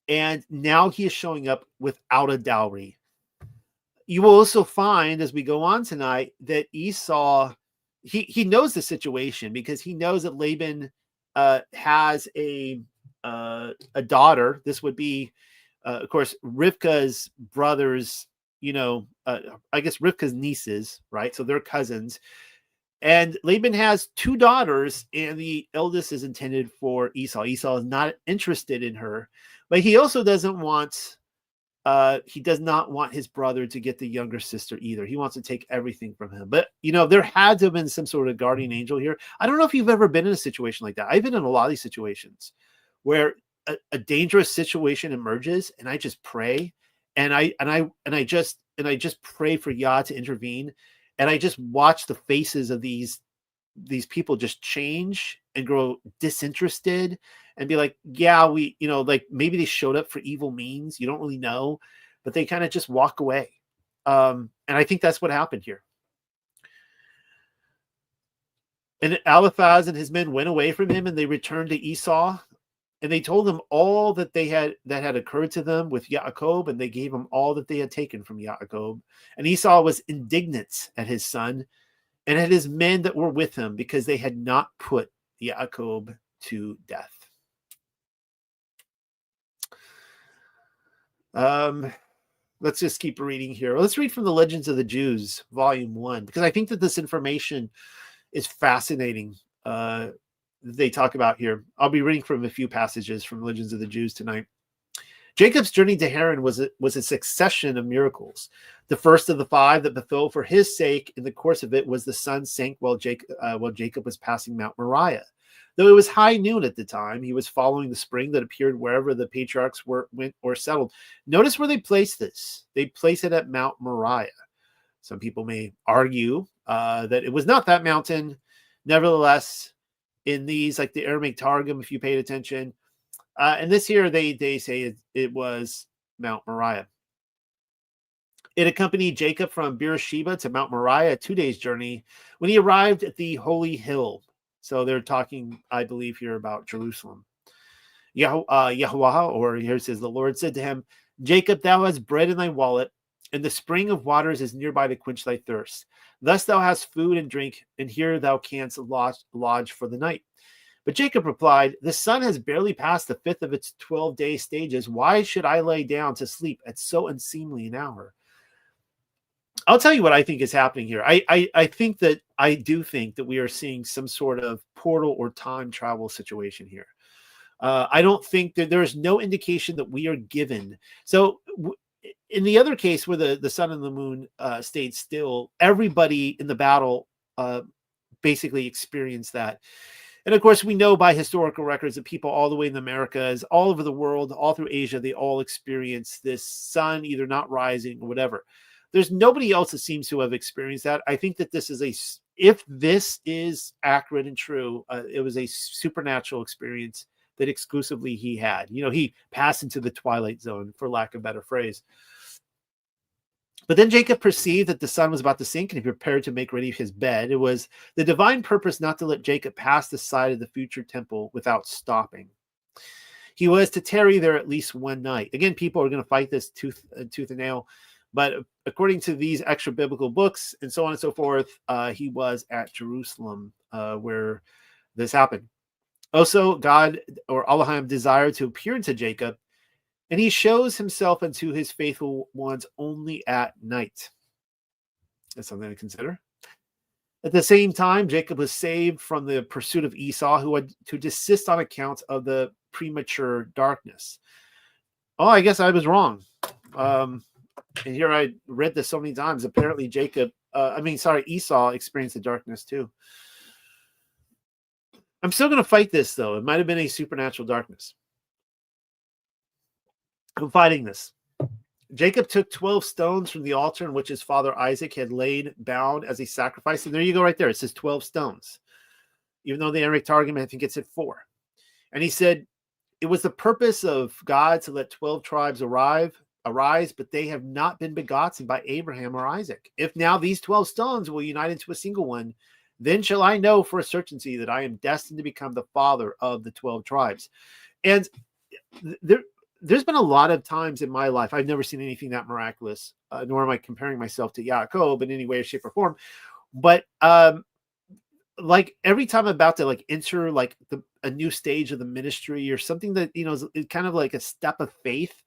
And now he is showing up without a dowry. You will also find, as we go on tonight, that Esau, he knows the situation, because he knows that Laban has a daughter. This would be, of course, Rivka's brothers, I guess Rivka's nieces, right? So they're cousins. And Laban has 2 daughters, and the eldest is intended for Esau. Esau is not interested in her, but he also doesn't want... he does not want his brother to get the younger sister either. He wants to take everything from him. But, there had to have been some sort of guardian angel here. I don't know if you've ever been in a situation like that. I've been in a lot of these situations where a dangerous situation emerges, and I just pray, and I just pray for Yah to intervene, and I just watch the faces of these people just change and grow disinterested and be like, yeah, like maybe they showed up for evil means. You don't really know, but they kind of just walk away. And I think that's what happened here. And Eliphaz and his men went away from him, and they returned to Esau, and they told him all that had occurred to them with Yaakov, and they gave him all that they had taken from Yaakov. And Esau was indignant at his son and at his men that were with him, because they had not put Yaakov to death. Let's just keep reading here. Let's read from the Legends of the Jews, Volume 1, because I think that this information is fascinating. They talk about here. I'll be reading from a few passages from Legends of the Jews tonight. Jacob's journey to Haran was a succession of miracles. The first of the 5 that befell for his sake in the course of it was the sun sank while Jacob was passing Mount Moriah. Though it was high noon at the time, he was following the spring that appeared wherever the patriarchs went or settled. Notice where they placed this. They place it at Mount Moriah. Some people may argue that it was not that mountain. Nevertheless, in these, like the Aramaic Targum, if you paid attention, and this here, they say it was Mount Moriah. It accompanied Jacob from Beersheba to Mount Moriah, a 2 days journey, when he arrived at the holy hill. So they're talking, I believe, here about Jerusalem. Yahweh, or here it says, the Lord said to him, Jacob, thou hast bread in thy wallet, and the spring of waters is nearby to quench thy thirst. Thus thou hast food and drink, and here thou canst lodge for the night. But Jacob replied, the sun has barely passed the 5th of its 12-day stages. Why should I lay down to sleep at so unseemly an hour? I'll tell you what I think is happening here. I do think that we are seeing some sort of portal or time travel situation here. I don't think that there is no indication that we are given. So in the other case where the sun and the moon stayed still, everybody in the battle basically experienced that. And of course, we know by historical records that people all the way in the Americas, all over the world, all through Asia, they all experience this sun either not rising or whatever. There's nobody else that seems to have experienced that. I think that this is if this is accurate and true, it was a supernatural experience that exclusively he had. You know, he passed into the twilight zone, for lack of a better phrase. But then Jacob perceived that the sun was about to sink, and he prepared to make ready his bed. It was the divine purpose not to let Jacob pass the side of the future temple without stopping. He was to tarry there at least one night. Again, people are going to fight this tooth and nail. But according to these extra biblical books and so on and so forth, he was at Jerusalem where this happened. Also, God, or Elohim, desired to appear to Jacob, and he shows himself unto his faithful ones only at night. That's something to consider. At the same time, Jacob was saved from the pursuit of Esau, who had to desist on account of the premature darkness. Oh, I guess I was wrong. And here I read this so many times. Apparently, Esau experienced the darkness too. I'm still going to fight this, though. It might have been a supernatural darkness. I'm fighting this. Jacob took 12 stones from the altar in which his father Isaac had laid bound as a sacrifice. And there you go right there. It says 12 stones. Even though the Aramaic Targum, I think it said 4. And he said, it was the purpose of God to let 12 tribes arise, but they have not been begotten by Abraham or Isaac. If now these 12 stones will unite into a single one, then shall I know for a certainty that I am destined to become the father of the 12 tribes. And there's been a lot of times in my life, I've never seen anything that miraculous, nor am I comparing myself to Yaakov in any way, shape, or form. But like every time I'm about to like enter like a new stage of the ministry or something that, you know, is kind of like a step of faith,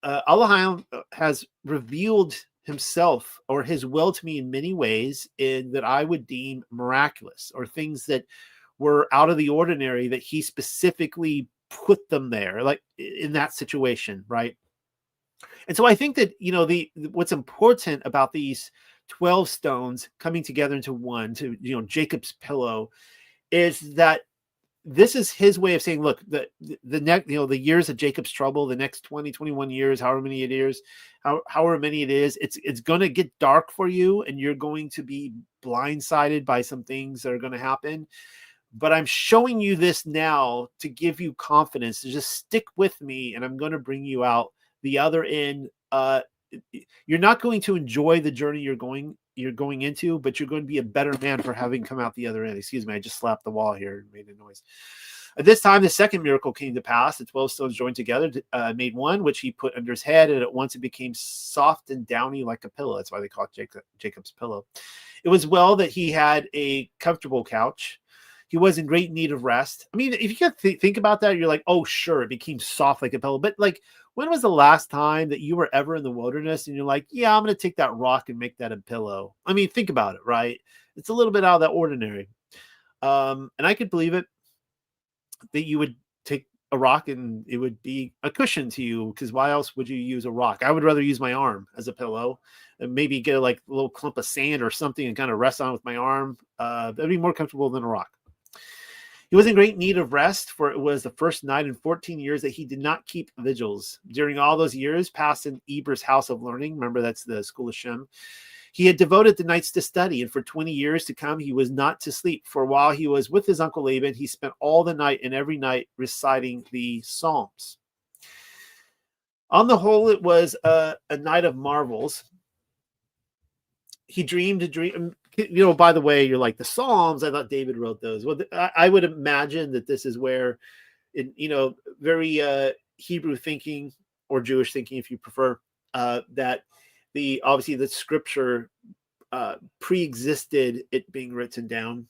Elohim has revealed himself or his will to me in many ways in that I would deem miraculous, or things that were out of the ordinary that he specifically put them there, like in that situation, right? And so I think that, you know, what's important about these 12 stones coming together into one, to, you know, Jacob's pillow, is that this is his way of saying, look, the next, you know, the years of Jacob's trouble, the next 20, 21 years, however many it is, however many it is, it's going to get dark for you, and you're going to be blindsided by some things that are going to happen. But I'm showing you this now to give you confidence, to just stick with me, and I'm going to bring you out the other end. You're not going to enjoy the journey you're going into, but you're going to be a better man for having come out the other end. Excuse me, I just slapped the wall here and made a noise. At this time, the second miracle came to pass. The 12 stones joined together, made one, which he put under his head, and at once it became soft and downy like a pillow. That's why they call it Jacob's pillow. It was well that he had a comfortable couch. He was in great need of rest. I mean, if you think about that, you're like, oh, sure, it became soft like a pillow. But like, when was the last time that you were ever in the wilderness and you're like, yeah, I'm going to take that rock and make that a pillow? I mean, think about it, right? It's a little bit out of that ordinary. And I could believe it, that you would take a rock and it would be a cushion to you, because why else would you use a rock? I would rather use my arm as a pillow and maybe get a little clump of sand or something and kind of rest on with my arm. That'd be more comfortable than a rock. He was in great need of rest, for it was the first night in 14 years that he did not keep vigils. During all those years passed in Eber's house of learning, remember that's the school of Shem, he had devoted the nights to study, and for 20 years to come he was not to sleep. For while he was with his uncle Laban, he spent all the night and every night reciting the Psalms. On the whole, it was a night of marvels. he dreamed a dream. You know, by the way, you're like the Psalms. I thought David wrote those. Well, I would imagine that this is where, you know, very Hebrew thinking or Jewish thinking, if you prefer, that obviously the scripture pre-existed it being written down.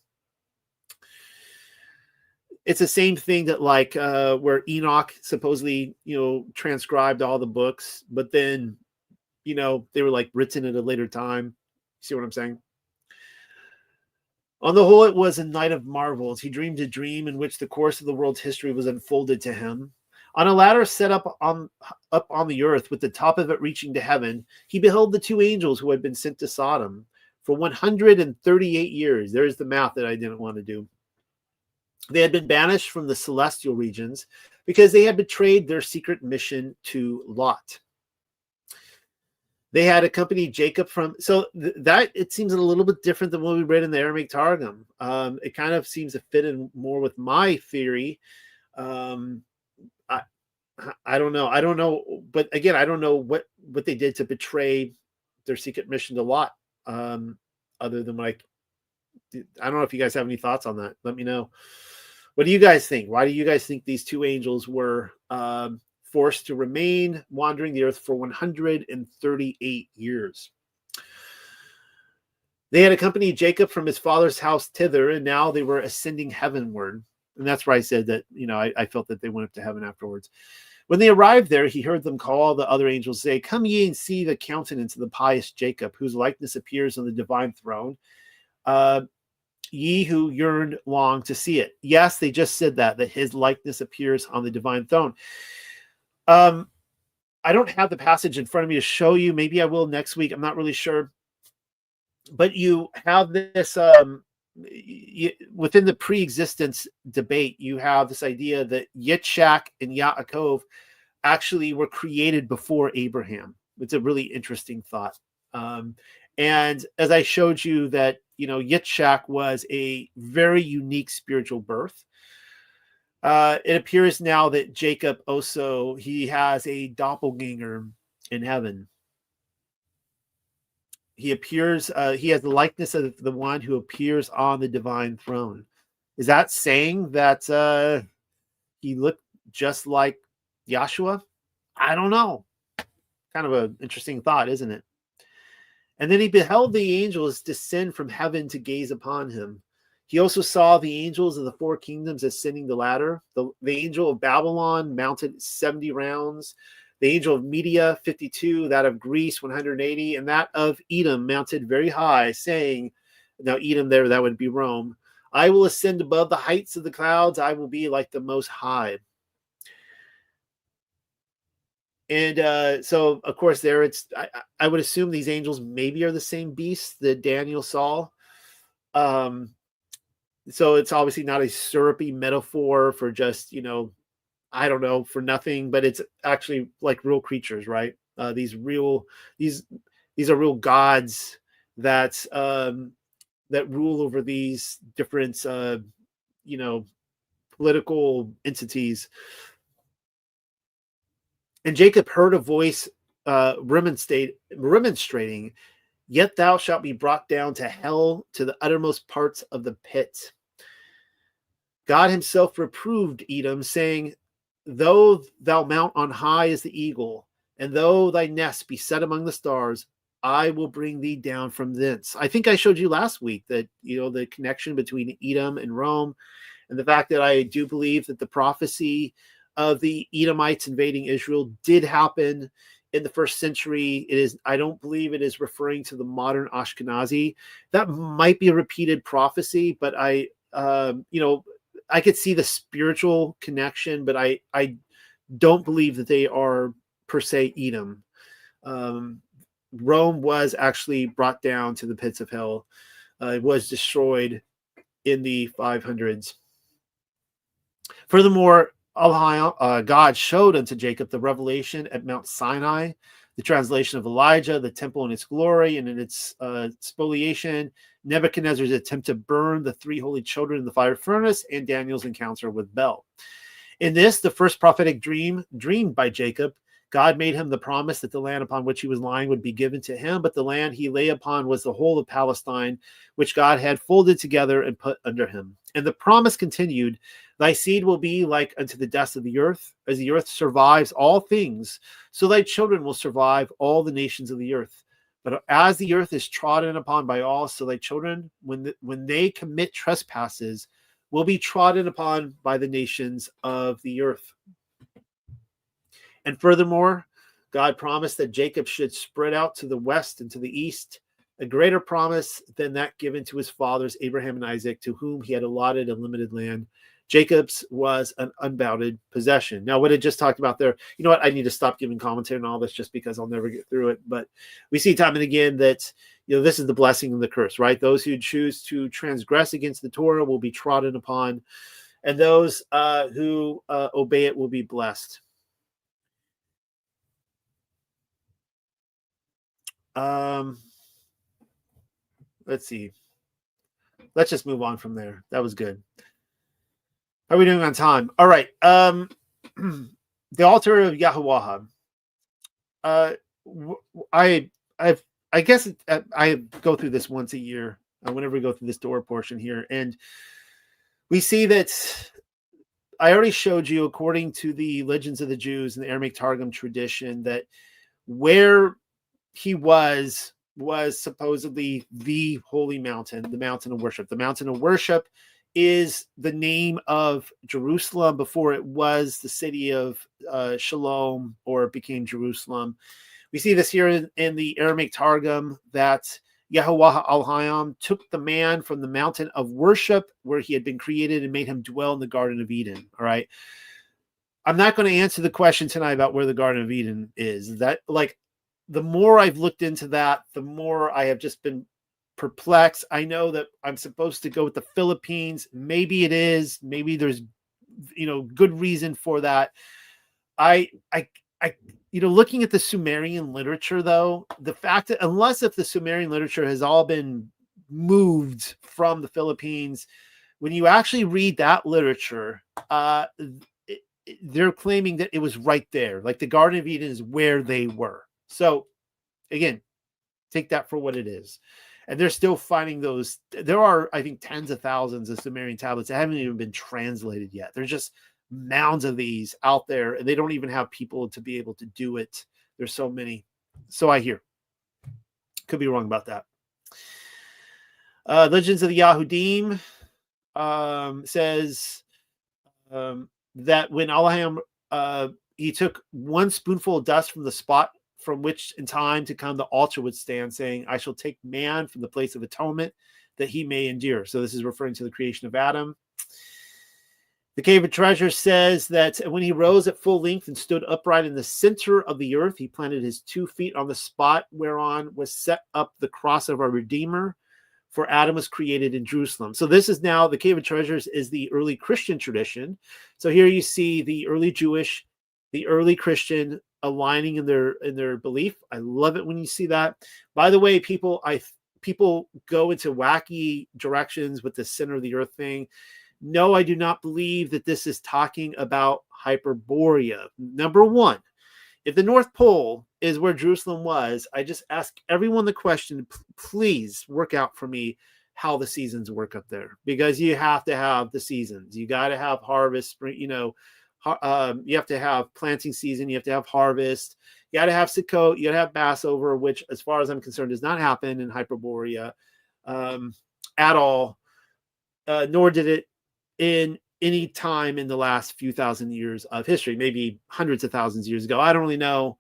It's the same thing that like where Enoch supposedly, you know, transcribed all the books, but then, you know, they were like written at a later time. See what I'm saying? On the whole, it was a night of marvels. He dreamed a dream in which the course of the world's history was unfolded to him. On a ladder set up on the earth, with the top of it reaching to heaven, he beheld the two angels who had been sent to Sodom for 138 years. There's the math that I didn't want to do. They had been banished from the celestial regions because they had betrayed their secret mission to Lot. They had accompanied Jacob from, so that it seems a little bit different than what we read in the Aramaic Targum. It kind of seems to fit in more with my theory. I don't know, but again, I don't know what they did to betray their secret mission to Lot. Other than like, I don't know if you guys have any thoughts on that. Let me know. What do you guys think? Why do you guys think these two angels were forced to remain wandering the earth for 138 years? They had accompanied Jacob from his father's house thither, and now they were ascending heavenward. And that's where I said that, you know, I felt that they went up to heaven afterwards. When they arrived there, he heard them call the other angels, say, "Come ye and see the countenance of the pious Jacob, whose likeness appears on the divine throne. Ye who yearned long to see it." Yes, they just said that his likeness appears on the divine throne. I don't have the passage in front of me to show you. Maybe I will next week. I'm not really sure. But you have this, within the pre-existence debate, you have this idea that Yitzhak and Yaakov actually were created before Abraham. It's a really interesting thought. And as I showed you that, you know, Yitzhak was a very unique spiritual birth. It appears now that Jacob also, he has a doppelganger in heaven. He appears, he has the likeness of the one who appears on the divine throne. Is that saying that he looked just like Yahshua? I don't know. Kind of an interesting thought, isn't it? And then he beheld the angels descend from heaven to gaze upon him. He also saw the angels of the four kingdoms ascending the ladder. The angel of Babylon mounted 70 rounds. The angel of Media, 52. That of Greece, 180. And that of Edom mounted very high, saying, now Edom there, that would be Rome, "I will ascend above the heights of the clouds. I will be like the Most High." And so, of course, there it's, I would assume these angels maybe are the same beasts that Daniel saw. So it's obviously not a syrupy metaphor for just, you know, I don't know, for nothing, but it's actually like real creatures, right? These are real gods that rule over these different, you know, political entities. And Jacob heard a voice remonstrating, "Yet thou shalt be brought down to hell, to the uttermost parts of the pit." God himself reproved Edom, saying, "Though thou mount on high as the eagle, and though thy nest be set among the stars, I will bring thee down from thence." I think I showed you last week that, you know, the connection between Edom and Rome, and the fact that I do believe that the prophecy of the Edomites invading Israel did happen in the first century. I don't believe it is referring to the modern Ashkenazi. That might be a repeated prophecy, but you know, I could see the spiritual connection, but I don't believe that they are per se Edom. Rome was actually brought down to the pits of hell. It was destroyed in the 500s. Furthermore, God showed unto Jacob the revelation at Mount Sinai, the translation of Elijah, the temple in its glory and in its spoliation, Nebuchadnezzar's attempt to burn the three holy children in the fire furnace, and Daniel's encounter with Bel. In this, the first prophetic dream dreamed by Jacob God made him the promise that the land upon which he was lying would be given to him, but the land he lay upon was the whole of Palestine, which God had folded together and put under him. And the promise continued, thy seed will be like unto the dust of the earth, as the earth survives all things, so thy children will survive all the nations of the earth. But as the earth is trodden upon by all, so thy children, when they commit trespasses, will be trodden upon by the nations of the earth. And furthermore, God promised that Jacob should spread out to the west and to the east, a greater promise than that given to his fathers, Abraham and Isaac, to whom he had allotted a limited land. Jacob's was an unbounded possession. Now, what I just talked about there, you know what? I need to stop giving commentary on all this just because I'll never get through it. But we see time and again that, this is the blessing and the curse, right? Those who choose to transgress against the Torah will be trodden upon, and those who obey it will be blessed. Let's see. Let's just move on from there. That was good. How are we doing on time? All right. The altar of Yahuwah. I guess I go through this once a year whenever we go through this Torah portion here. And we see that I already showed you, according to the Legends of the Jews and the Aramaic Targum tradition, that where he was supposedly the holy mountain, the mountain of worship. The mountain of worship is the name of Jerusalem before it was the city of Shalom, or it became Jerusalem. We see this here in the Aramaic Targum, that Yahuwah al-Hayam took the man from the mountain of worship where he had been created and made him dwell in the Garden of Eden. All right. I'm not going to answer the question tonight about where the Garden of Eden is. That, like, the more I've looked into that, the more I have just been perplexed. I know that I'm supposed to go with the Philippines. Maybe it is. Maybe there's, good reason for that. Looking at the Sumerian literature, though, the fact that unless if the Sumerian literature has all been moved from the Philippines, when you actually read that literature, they're claiming that it was right there. Like the Garden of Eden is where they were. So, again, take that for what it is. And they're still finding those. There are, I think, tens of thousands of Sumerian tablets that haven't even been translated yet. There's just mounds of these out there, and they don't even have people to be able to do it. There's so many. So I hear. Could be wrong about that. Legends of the Yahudim says that when Allaham he took one spoonful of dust from the spot from which in time to come the altar would stand, saying, I shall take man from the place of atonement that he may endure. So this is referring to the creation of Adam. The Cave of Treasure says that when he rose at full length and stood upright in the center of the earth, he planted his 2 feet on the spot whereon was set up the cross of our Redeemer, for Adam was created in Jerusalem. So this is now, the Cave of Treasures is the early Christian tradition. So here you see the early Jewish, the early Christian aligning in their belief. I love it when you see that. By the way, people go into wacky directions with the center of the earth thing. No, I do not believe that this is talking about Hyperborea. Number one, if the North Pole is where Jerusalem was, I just ask everyone the question, please work out for me how the seasons work up there, because you have to have the seasons. You got to have harvest, spring, you have to have planting season. You have to have harvest. You got to have Sukkot. You got to have Passover, which, as far as I'm concerned, does not happen in Hyperborea at all, nor did it in any time in the last few thousand years of history, maybe hundreds of thousands of years ago. I don't really know.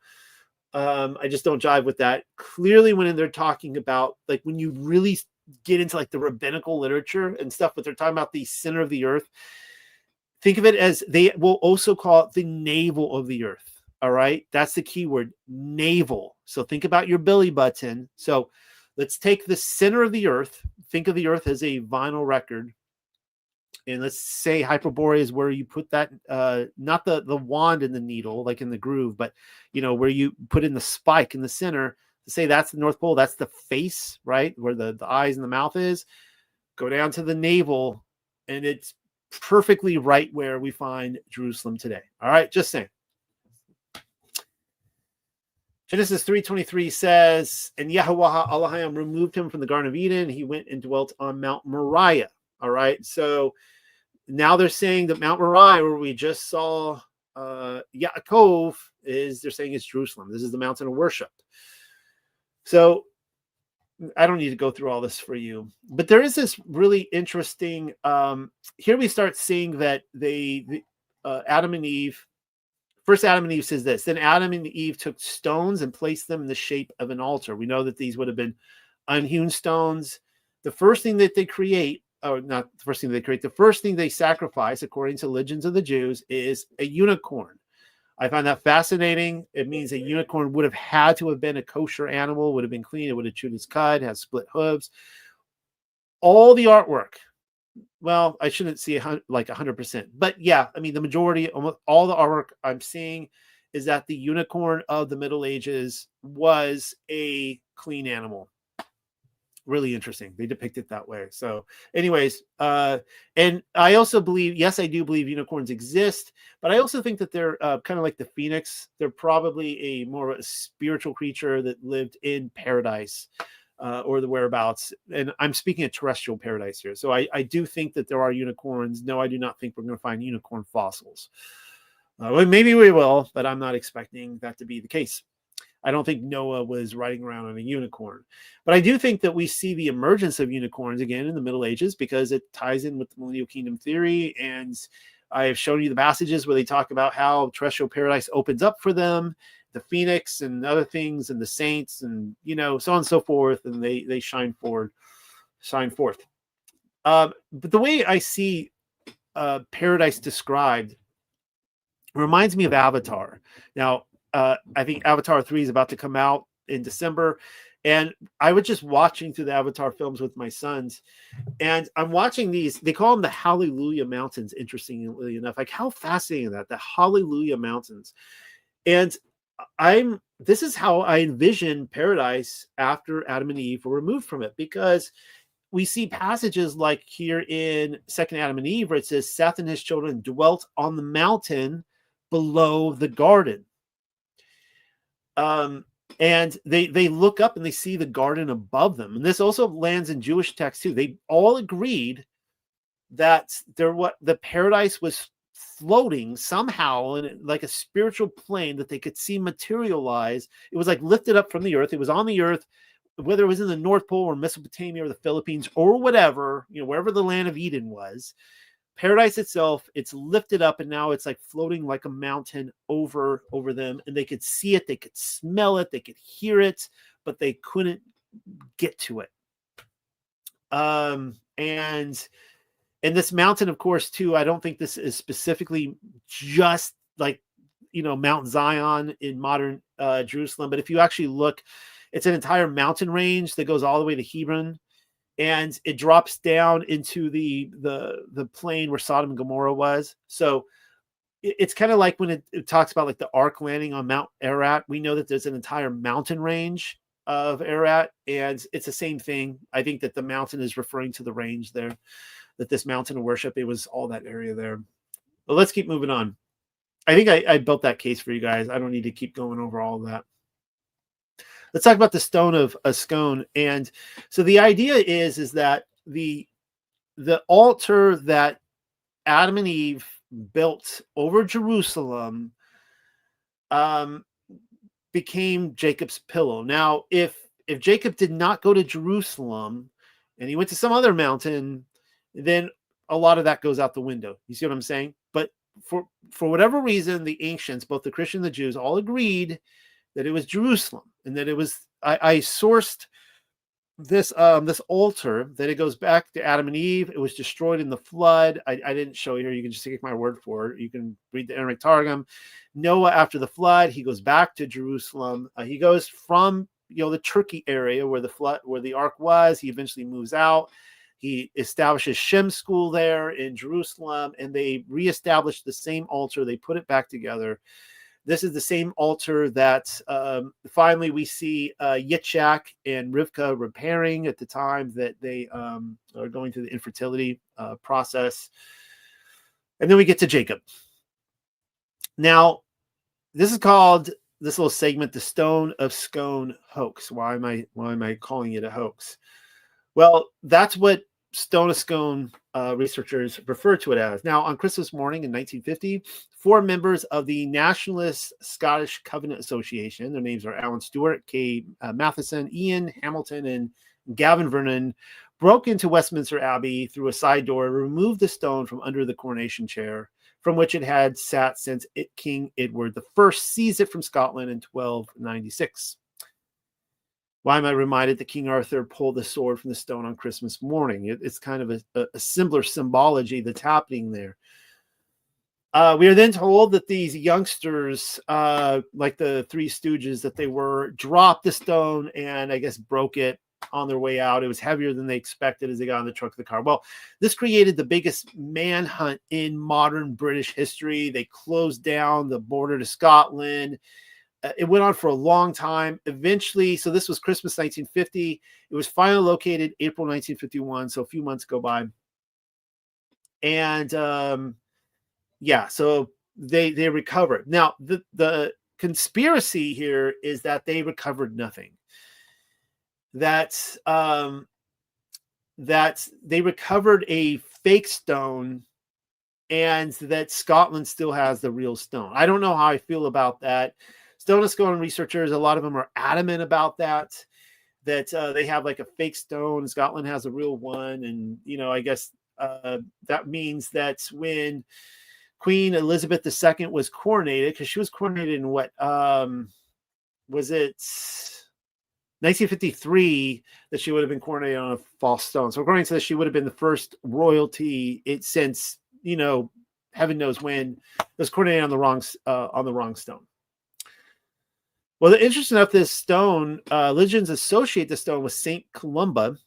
I just don't jive with that. Clearly, when they're talking about, like, when you really get into like the rabbinical literature and stuff, but they're talking about the center of the earth, think of it as, they will also call it the navel of the earth. All right. That's the key word, navel. So think about your belly button. So let's take the center of the earth. Think of the earth as a vinyl record. And let's say Hyperborea is where you put that, not the wand in the needle, like in the groove, but, where you put in the spike in the center, to say that's the North Pole. That's the face, right? Where the eyes and the mouth is. Go down to the navel, and it's perfectly right where we find Jerusalem today. All right. Just saying. Genesis 3:23 says, and Yahweh Elohim removed him from the Garden of Eden. He went and dwelt on Mount Moriah. All right. So now they're saying that Mount Moriah, where we just saw Yaakov, they're saying it's Jerusalem. This is the mountain of worship. So I don't need to go through all this for you, but there is this really interesting. Here we start seeing that Adam and Eve. First, Adam and Eve says this. Then Adam and Eve took stones and placed them in the shape of an altar. We know that these would have been unhewn stones. The first thing that they create, or not the first thing they create, the first thing they sacrifice, according to legends of the Jews, is a unicorn. I find that fascinating. It means a unicorn would have had to have been a kosher animal, would have been clean, it would have chewed its cud, has split hooves. All the artwork, well, I shouldn't see like 100%, but yeah, I mean, the majority, almost all the artwork I'm seeing is that the unicorn of the Middle Ages was a clean animal. Really interesting. They depict it that way. So anyways, and I also believe, yes, I do believe unicorns exist, but I also think that they're kind of like the phoenix. They're probably a more a spiritual creature that lived in paradise. Or the whereabouts. And I'm speaking of terrestrial paradise here. So I do think that there are unicorns. No, I do not think we're going to find unicorn fossils. Well, maybe we will, but I'm not expecting that to be the case. I don't think Noah was riding around on a unicorn. But I do think that we see the emergence of unicorns again in the Middle Ages because it ties in with the millennial kingdom theory. And I have shown you the passages where they talk about how terrestrial paradise opens up for them, the phoenix and other things, and the saints, and so on and so forth, and they shine forth. But the way I see paradise described reminds me of Avatar. Now, I think Avatar 3 is about to come out in December, and I was just watching through the Avatar films with my sons, and I'm watching these. They call them the Hallelujah Mountains. Interestingly enough, like how fascinating that the Hallelujah Mountains, and this is how I envision paradise after Adam and Eve were removed from it, because we see passages like here in 2nd Adam and Eve where it says Seth and his children dwelt on the mountain below the garden. And they look up and they see the garden above them. And this also lands in Jewish texts too. They all agreed that the paradise was floating somehow in like a spiritual plane that they could see materialize. It was like lifted up from the earth. It was on the earth, whether it was in the North Pole or Mesopotamia or the Philippines or whatever, wherever the land of Eden was. Paradise itself, it's lifted up, and now it's like floating like a mountain over them, and they could see it, they could smell it, they could hear it, but they couldn't get to it. And this mountain, of course, too, I don't think this is specifically just like, Mount Zion in modern Jerusalem. But if you actually look, it's an entire mountain range that goes all the way to Hebron. And it drops down into the plain where Sodom and Gomorrah was. So it's kind of like when it talks about like the ark landing on Mount Ararat. We know that there's an entire mountain range of Ararat, and it's the same thing. I think that the mountain is referring to the range there. That this mountain of worship, it was all that area there. But let's keep moving on. I think I built that case for you guys. I don't need to keep going over all of that. Let's talk about the stone of Scone. And so the idea is that the altar that Adam and Eve built over Jerusalem became Jacob's pillow. Now, if Jacob did not go to Jerusalem and he went to some other mountain, then a lot of that goes out the window. You see what I'm saying? But for whatever reason, the ancients, both the Christians and the Jews, all agreed that it was Jerusalem, and that it was. I sourced this altar that it goes back to Adam and Eve. It was destroyed in the flood. I didn't show you here. You can just take my word for it. You can read the Aramaic Targum. Noah, after the flood, he goes back to Jerusalem. He goes from the Turkey area where the ark was. He eventually moves out. He establishes Shem school there in Jerusalem, and they reestablished the same altar. They put it back together. This is the same altar that finally we see Yitzhak and Rivka repairing at the time that they are going through the infertility process. And then we get to Jacob. Now, this is called this little segment, the Stone of Scone hoax. Why am I calling it a hoax? Well, that's what Stone of Scone researchers refer to it as. Now, on Christmas morning in 1950, 4 members of the Nationalist Scottish Covenant Association, their names are Alan Stewart, Kay Matheson, Ian Hamilton, and Gavin Vernon, broke into Westminster Abbey through a side door, removed the stone from under the coronation chair, from which it had sat since King Edward I seized it from Scotland in 1296. Why am I reminded that King Arthur pulled the sword from the stone on Christmas morning? It's kind of a similar symbology that's happening there. We are then told that these youngsters, like the Three Stooges that they were, dropped the stone and I guess broke it on their way out. It was heavier than they expected as they got in the trunk of the car. Well, this created the biggest manhunt in modern British history. They closed down the border to Scotland. It went on for a long time. Eventually, so this was Christmas 1950. It was finally located April 1951, so a few months go by. And yeah, so they recovered. Now, the conspiracy here is that they recovered nothing. That they recovered a fake stone and that Scotland still has the real stone. I don't know how I feel about that. Stone of Scone researchers, a lot of them are adamant about that they have like a fake stone. Scotland has a real one. And, I guess that means that when Queen Elizabeth II was coronated, because she was coronated in what, was it 1953, that she would have been coronated on a false stone. So according to this, she would have been the first royalty since, heaven knows when, was coronated on the wrong stone. Well, the interesting enough, this stone, legends associate the stone with Saint Columba,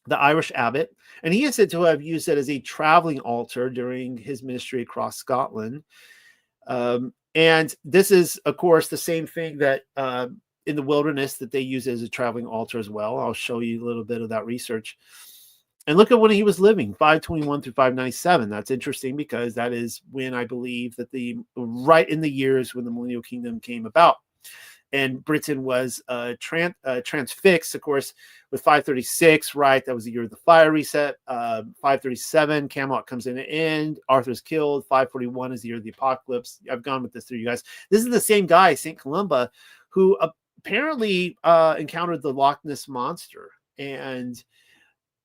the Irish abbot, and he is said to have used it as a traveling altar during his ministry across Scotland. And this is, of course, the same thing that in the wilderness that they use as a traveling altar as well. I'll show you a little bit of that research. And look at when he was living, 521 through 597. That's interesting because that is when I believe that right in the years when the Millennial Kingdom came about. And Britain was transfixed, of course, with 536, right? That was the year of the fire reset. 537, Camelot comes in and end. Arthur's killed. 541 is the year of the apocalypse. I've gone with this through you guys. This is the same guy, St. Columba, who apparently encountered the Loch Ness Monster. And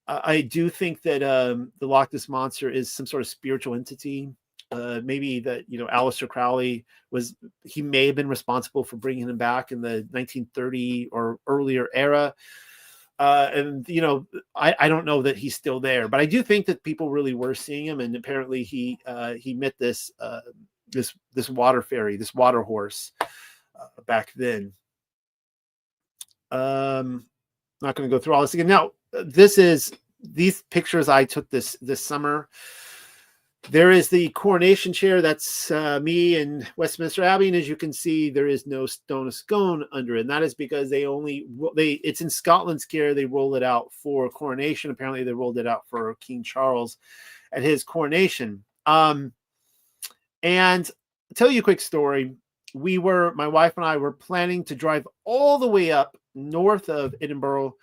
I do think that the Loch Ness Monster is some sort of spiritual entity. Maybe that, Aleister Crowley he may have been responsible for bringing him back in the 1930 or earlier era. And, I don't know that he's still there, but I do think that people really were seeing him. And apparently he met this water fairy, this water horse back then. Not going to go through all this again. Now, these pictures I took this summer. There is the coronation chair. That's me in Westminster Abbey. And as you can see, there is no Stone of Scone under it. And that is because it's in Scotland's care. They roll it out for coronation. Apparently they rolled it out for King Charles at his coronation. And I'll tell you a quick story. My wife and I were planning to drive all the way up north of Edinburgh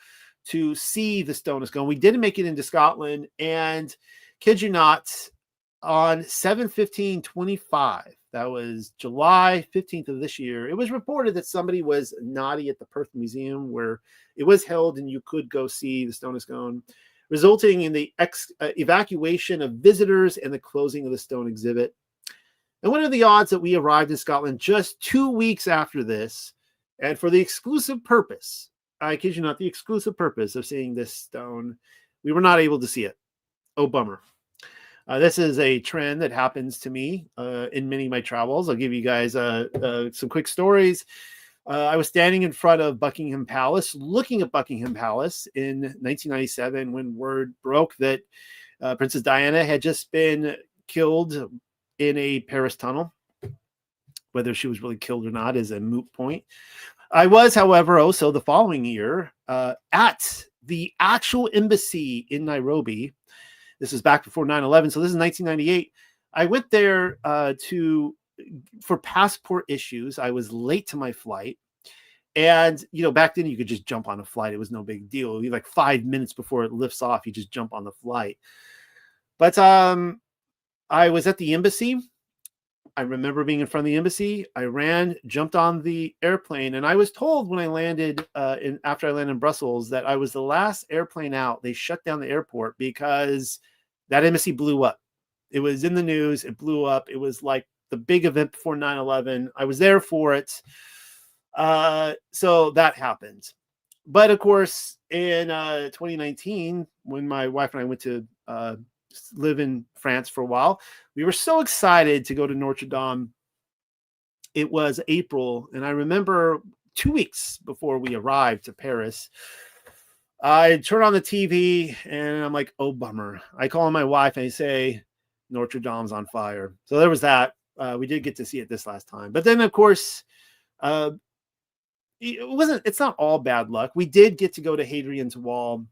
to see the Stone of Scone. We didn't make it into Scotland. And kid you not, on 7/15/25, that was July 15th of this year, it was reported that somebody was naughty at the Perth Museum where it was held and you could go see the Stone of Scone, resulting in the evacuation of visitors and the closing of the stone exhibit. And what are the odds that we arrived in Scotland just 2 weeks after this, and for the exclusive purpose, I kid you not, the exclusive purpose of seeing this stone, we were not able to see it. Oh, bummer. This is a trend that happens to me in many of my travels. I'll give you guys some quick stories. I was standing in front of Buckingham Palace, looking at Buckingham Palace in 1997 when word broke that Princess Diana had just been killed in a Paris tunnel. Whether she was really killed or not is a moot point. I was, however, also the following year at the actual embassy in Nairobi. This is back before 9/11, so this is 1998. I went there to for passport issues, I was late to my flight. And, back then you could just jump on a flight. It was no big deal. Like 5 minutes before it lifts off, you just jump on the flight. But I was at the embassy. I remember being in front of the embassy. I ran, jumped on the airplane, and I was told when I landed after I landed in Brussels that I was the last airplane out. They shut down the airport because that embassy blew up. It was in the news. It blew up. It was like the big event before 9/11. I was there for it. So that happened. But of course, in 2019, when my wife and I went to live in France for a while, we were so excited to go to Notre Dame. It was April, and I remember 2 weeks before we arrived to Paris, I turn on the TV and I'm like, oh, bummer. I call my wife and I say, Notre Dame's on fire. So there was that. We did get to see it this last time. But then, of course, it's not all bad luck. We did get to go to Hadrian's Wall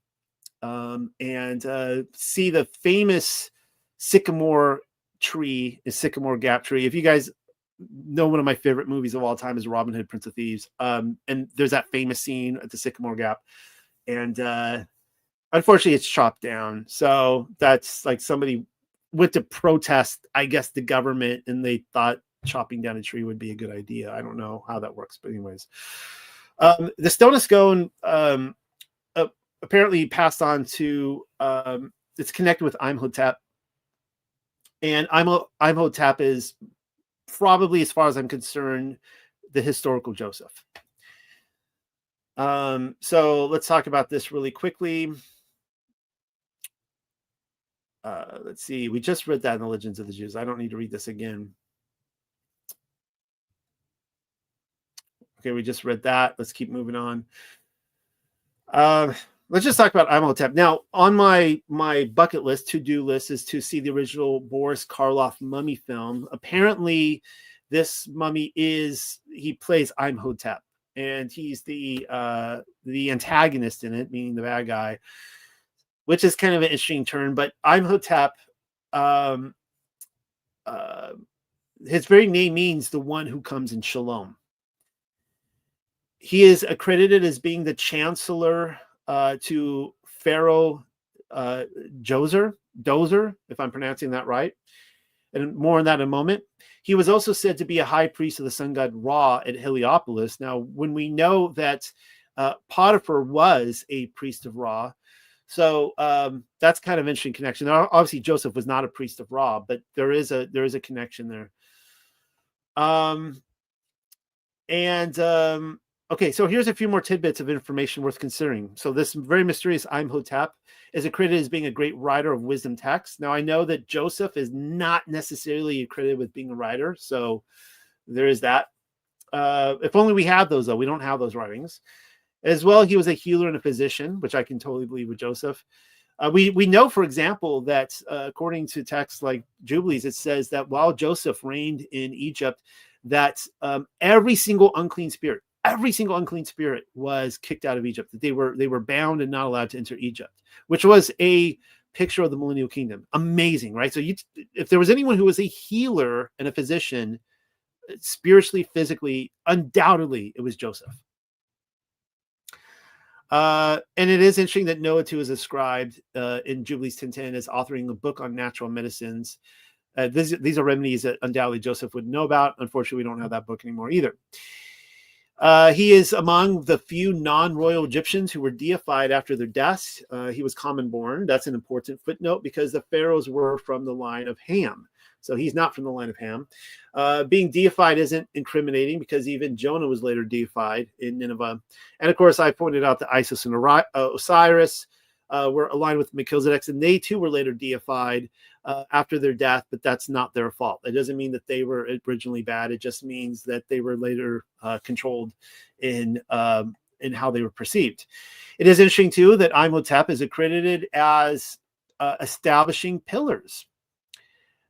and see the famous sycamore gap tree. If you guys know, one of my favorite movies of all time is Robin Hood, Prince of Thieves. And there's that famous scene at the sycamore gap. And unfortunately, it's chopped down. So that's like somebody went to protest, I guess, the government, and they thought chopping down a tree would be a good idea. I don't know how that works, but anyways, the stone of Scone apparently passed on to it's connected with Imhotep, and Imhotep is probably, as far as I'm concerned, the historical Joseph. So let's talk about this really quickly. Let's see. We just read that in the Legends of the Jews. I don't need to read this again. Okay, we just read that. Let's keep moving on. Let's just talk about Imhotep. Now, on my bucket list, to-do list, is to see the original Boris Karloff mummy film. Apparently, this mummy he plays Imhotep, and he's the antagonist in it, meaning the bad guy, which is kind of an interesting turn. But Imhotep, his very name means the one who comes in shalom. He is accredited as being the chancellor to Pharaoh Dozer, if I'm pronouncing that right. And more on that in a moment. He was also said to be a high priest of the sun god Ra at Heliopolis. Now, when we know that Potiphar was a priest of Ra, so that's kind of an interesting connection. Now, obviously, Joseph was not a priest of Ra, but there is a connection there. Okay, so here's a few more tidbits of information worth considering. So this very mysterious Imhotep is accredited as being a great writer of wisdom texts. Now, I know that Joseph is not necessarily accredited with being a writer, so there is that. If only we had those, though. We don't have those writings. As well, he was a healer and a physician, which I can totally believe with Joseph. We know, for example, that according to texts like Jubilees, it says that while Joseph reigned in Egypt, that every single unclean spirit was kicked out of Egypt. That they were bound and not allowed to enter Egypt, which was a picture of the millennial kingdom. Amazing, right? So if there was anyone who was a healer and a physician, spiritually, physically, undoubtedly it was Joseph. And it is interesting that Noah too is ascribed in Jubilees 10:10 as authoring a book on natural medicines. These are remedies that undoubtedly Joseph would know about. Unfortunately, we don't have that book anymore either. He is among the few non-royal Egyptians who were deified after their deaths. He was common born. That's an important footnote because the pharaohs were from the line of Ham. So he's not from the line of Ham. Being deified isn't incriminating because even Jonah was later deified in Nineveh. And of course, I pointed out that Isis and Osiris were aligned with Melchizedek, and they too were later deified after their death, but that's not their fault. It doesn't mean that they were originally bad. It just means that they were later controlled in how they were perceived. It is interesting too that Imhotep is accredited as establishing pillars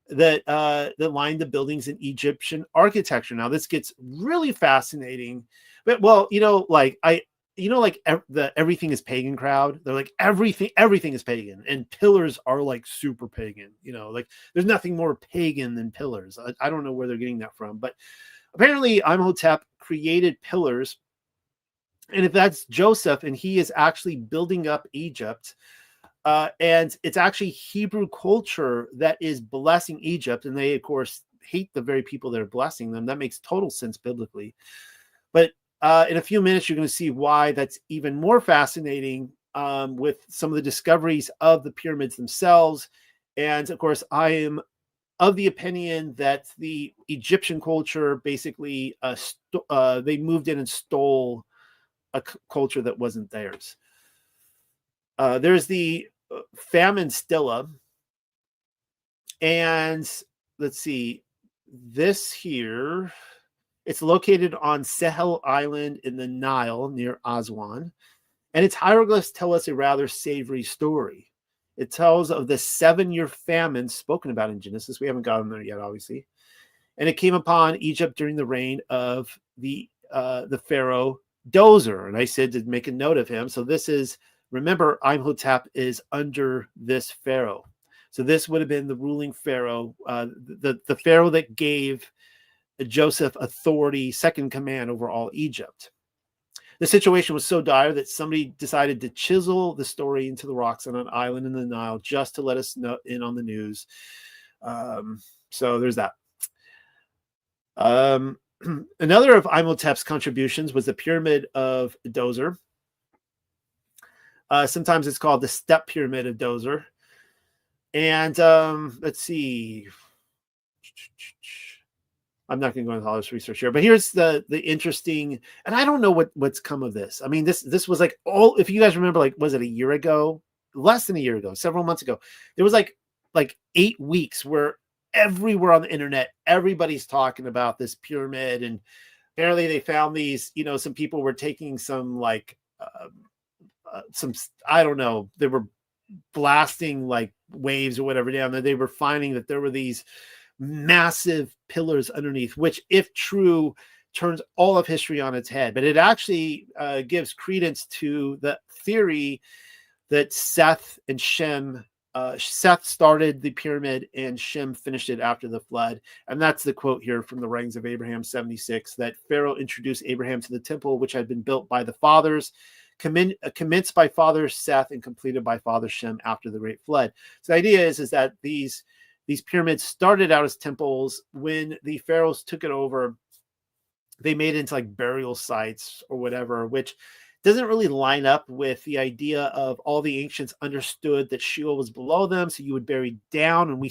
that lined the buildings in Egyptian architecture. Now this gets really fascinating, but like the everything is pagan crowd. They're like everything is pagan, and pillars are like super pagan. Like there's nothing more pagan than pillars. I don't know where they're getting that from, but apparently Imhotep created pillars, and if that's Joseph, and he is actually building up Egypt, and it's actually Hebrew culture that is blessing Egypt, and they of course hate the very people that are blessing them. That makes total sense biblically. But in a few minutes, you're going to see why that's even more fascinating, with some of the discoveries of the pyramids themselves. And of course, I am of the opinion that the Egyptian culture basically they moved in and stole a culture that wasn't theirs. There's the famine stela, and let's see, this here. It's located on Sehel Island in the Nile near Aswan, and its hieroglyphs tell us a rather savory story. It tells of the 7-year famine spoken about in Genesis. We haven't gotten there yet, obviously, and it came upon Egypt during the reign of the pharaoh Dozer. And I said to make a note of him. So this is, remember, Imhotep is under this pharaoh. So this would have been the ruling pharaoh, the pharaoh that gave Joseph authority, second command over all Egypt. The situation was so dire that somebody decided to chisel the story into the rocks on an island in the Nile just to let us know in on the news. So there's that. Another of Imhotep's contributions was the Pyramid of Dozer. Sometimes it's called the Step Pyramid of Dozer. And let's see. I'm not going to go into all this research here, but here's the interesting, and I don't know what's come of this. I mean, this was like if you guys remember, like, was it a year ago? Less than a year ago, several months ago, there was like 8 weeks where everywhere on the internet, everybody's talking about this pyramid, and apparently they found these, some people were taking some some, I don't know, they were blasting like waves or whatever down there. They were finding that there were these massive pillars underneath, which, if true, turns all of history on its head. But it actually gives credence to the theory that Seth and Shem, Seth started the pyramid and Shem finished it after the flood. And that's the quote here from the Writings of Abraham 76, that Pharaoh introduced Abraham to the temple, which had been built by the fathers, commenced by father Seth and completed by father Shem after the great flood. So the idea is that these pyramids started out as temples. When the pharaohs took it over, they made it into like burial sites or whatever, which doesn't really line up with the idea of all the ancients understood that Sheol was below them, so you would bury down, and we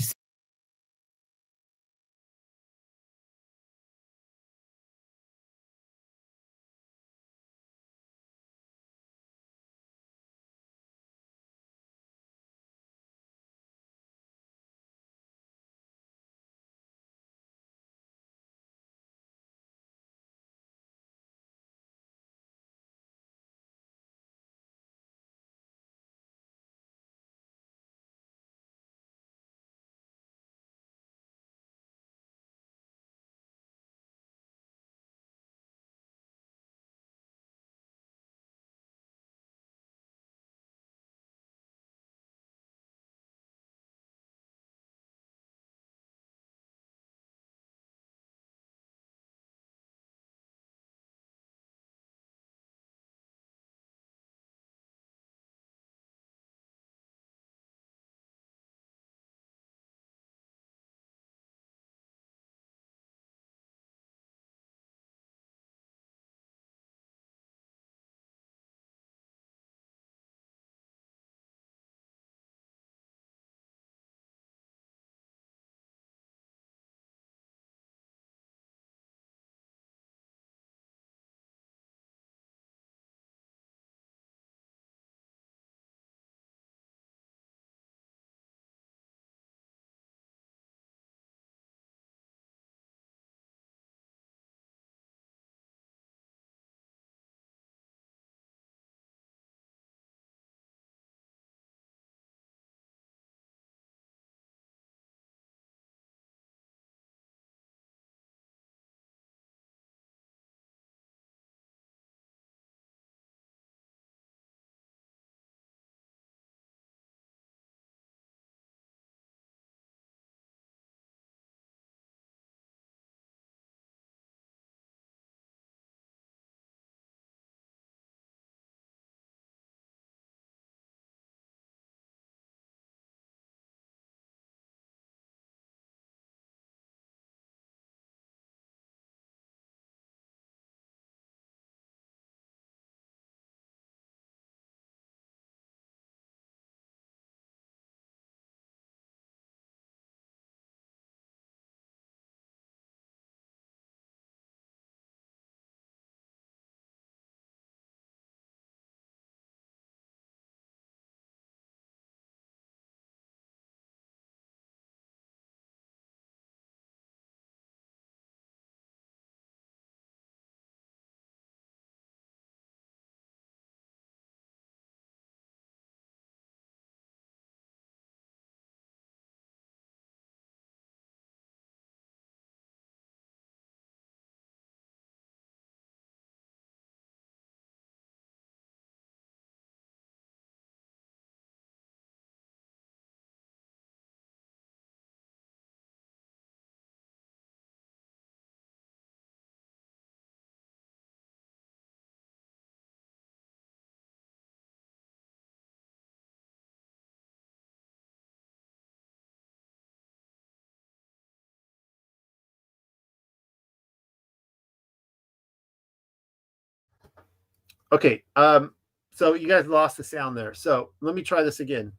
Okay. So you guys lost the sound there. So let me try this again.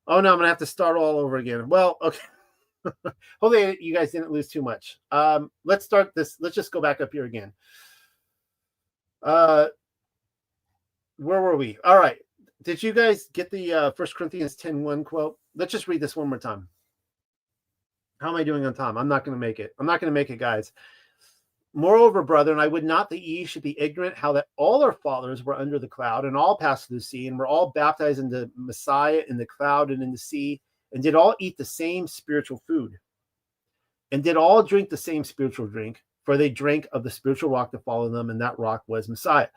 Oh no, I'm gonna have to start all over again. Well, okay. Hopefully you guys didn't lose too much. Let's start this. Let's just go back up here again. Where were we? All right. Did you guys get the 1 Corinthians 10:1 quote? Let's just read this one more time. How am I doing on time? I'm not going to make it. I'm not going to make it, guys. Moreover, brethren, I would not that ye should be ignorant how that all our fathers were under the cloud and all passed through the sea and were all baptized into Messiah in the cloud and in the sea and did all eat the same spiritual food and did all drink the same spiritual drink, for they drank of the spiritual rock that followed them, and that rock was Messiah.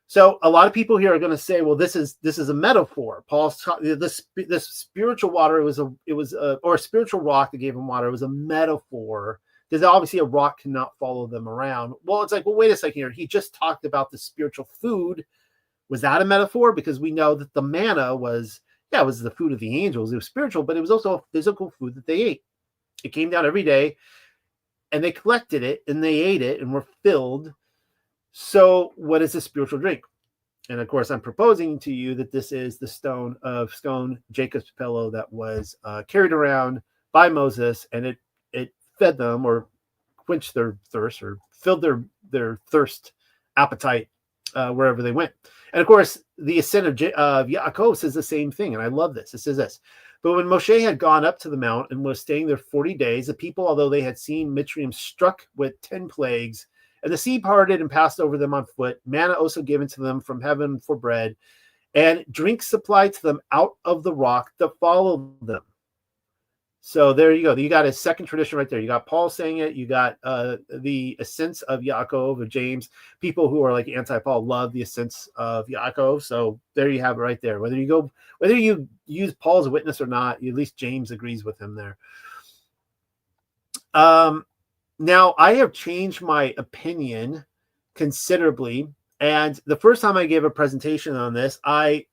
So a lot of people here are going to say, well, this is a metaphor. Paul's this spiritual water or a spiritual rock that gave him water. It was a metaphor because obviously a rock cannot follow them around. Well, it's like, well, wait a second here. He just talked about the spiritual food. Was that a metaphor? Because we know that the manna was the food of the angels. It was spiritual, but it was also a physical food that they ate. It came down every day, and they collected it, and they ate it, and were filled. So what is a spiritual drink? And of course, I'm proposing to you that this is the stone of Scone, Jacob's pillow, that was carried around by Moses, and it fed them or quenched their thirst or filled their thirst appetite wherever they went. And of course, the ascent of Yaakov says the same thing. And I love this. It says this. But when Moshe had gone up to the mount and was staying there 40 days, the people, although they had seen Mitzrayim struck with 10 plagues, and the sea parted and passed over them on foot, manna also given to them from heaven for bread, and drink supplied to them out of the rock that followed them. So there you go. You got a second tradition right there. You got Paul saying it. You got the ascents of Yaakov, of James. People who are like anti-Paul love the ascents of Yaakov. So there you have it right there. Whether you use Paul as a witness or not, at least James agrees with him there. Now, I have changed my opinion considerably. And the first time I gave a presentation on this, I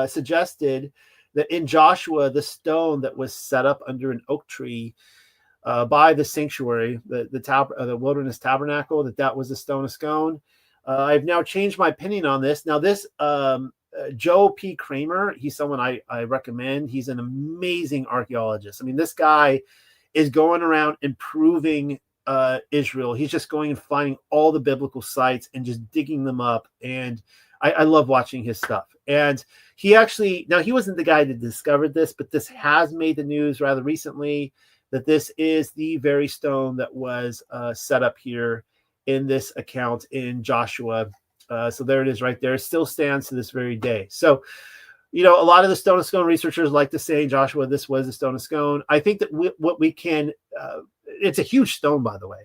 suggested that in Joshua, the stone that was set up under an oak tree by the sanctuary, the wilderness tabernacle, that was the stone of Scone. I've now changed my opinion on this. Now, this Joe P. Kramer, he's someone I recommend. He's an amazing archaeologist. I mean, this guy is going around improving Israel. He's just going and finding all the biblical sites and just digging them up. And I love watching his stuff. And he wasn't the guy that discovered this, but this has made the news rather recently that this is the very stone that was set up here in this account in Joshua. So there it is right there. It still stands to this very day. So, a lot of the stone of Scone researchers like to say in Joshua, this was the stone of Scone. I think that what we can, it's a huge stone, by the way,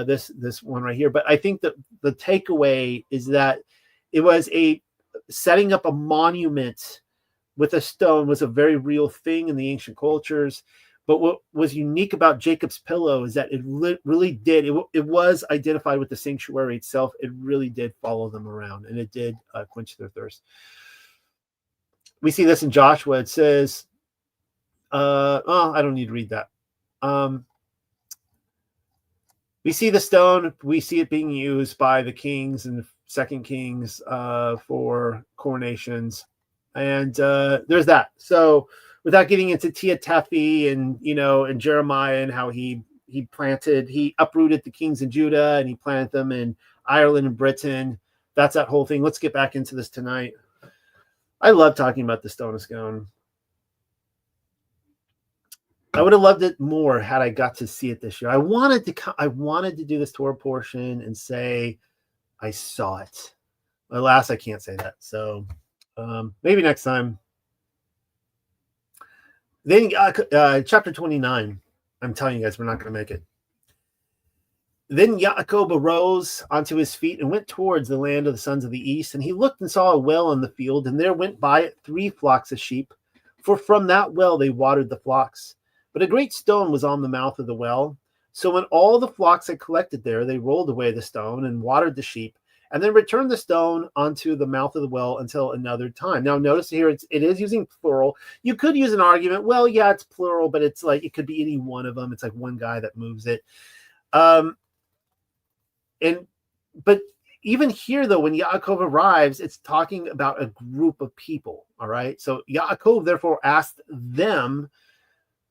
this one right here. But I think that the takeaway is that it was setting up a monument with a stone was a very real thing in the ancient cultures. But what was unique about Jacob's pillow is that it really did. It was identified with the sanctuary itself. It really did follow them around, and it did quench their thirst. We see this in Joshua. It says, I don't need to read that. We see the stone. We see it being used by the kings and Second Kings for coronations. And there's that. So without getting into Tia Tephi and Jeremiah and how he uprooted the kings in Judah and he planted them in Ireland and Britain. That's that whole thing. Let's get back into this tonight. I love talking about the stone of Scone. I would have loved it more had I got to see it this year. I wanted to do this Torah portion and say I saw it. Alas, I can't say that. So maybe next time. Then chapter 29. I'm telling you guys, we're not going to make it. Then Yaakov arose onto his feet and went towards the land of the sons of the east. And he looked and saw a well in the field, and there went by it 3 flocks of sheep. For from that well they watered the flocks. But a great stone was on the mouth of the well. So when all the flocks had collected there, they rolled away the stone and watered the sheep, and then returned the stone onto the mouth of the well until another time. Now, notice here it is using plural. You could use an argument. Well, yeah, it's plural, but it's like it could be any one of them. It's like one guy that moves it. But even here, though, when Yaakov arrives, it's talking about a group of people. All right. So Yaakov therefore asked them,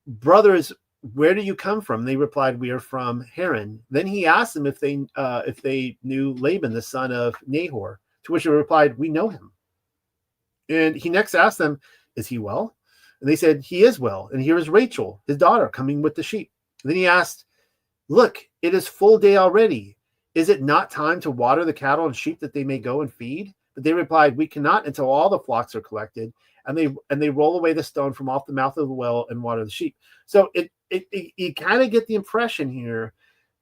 brothers, where do you come from? They replied, we are from Haran. Then he asked them if they knew Laban, the son of Nahor, to which they replied, we know him. And he next asked them, is he well? And they said, he is well. And here is Rachel, his daughter, coming with the sheep. And then he asked, look, it is full day already. Is it not time to water the cattle and sheep that they may go and feed? But they replied, we cannot until all the flocks are collected. And they roll away the stone from off the mouth of the well and water the sheep. So you kind of get the impression here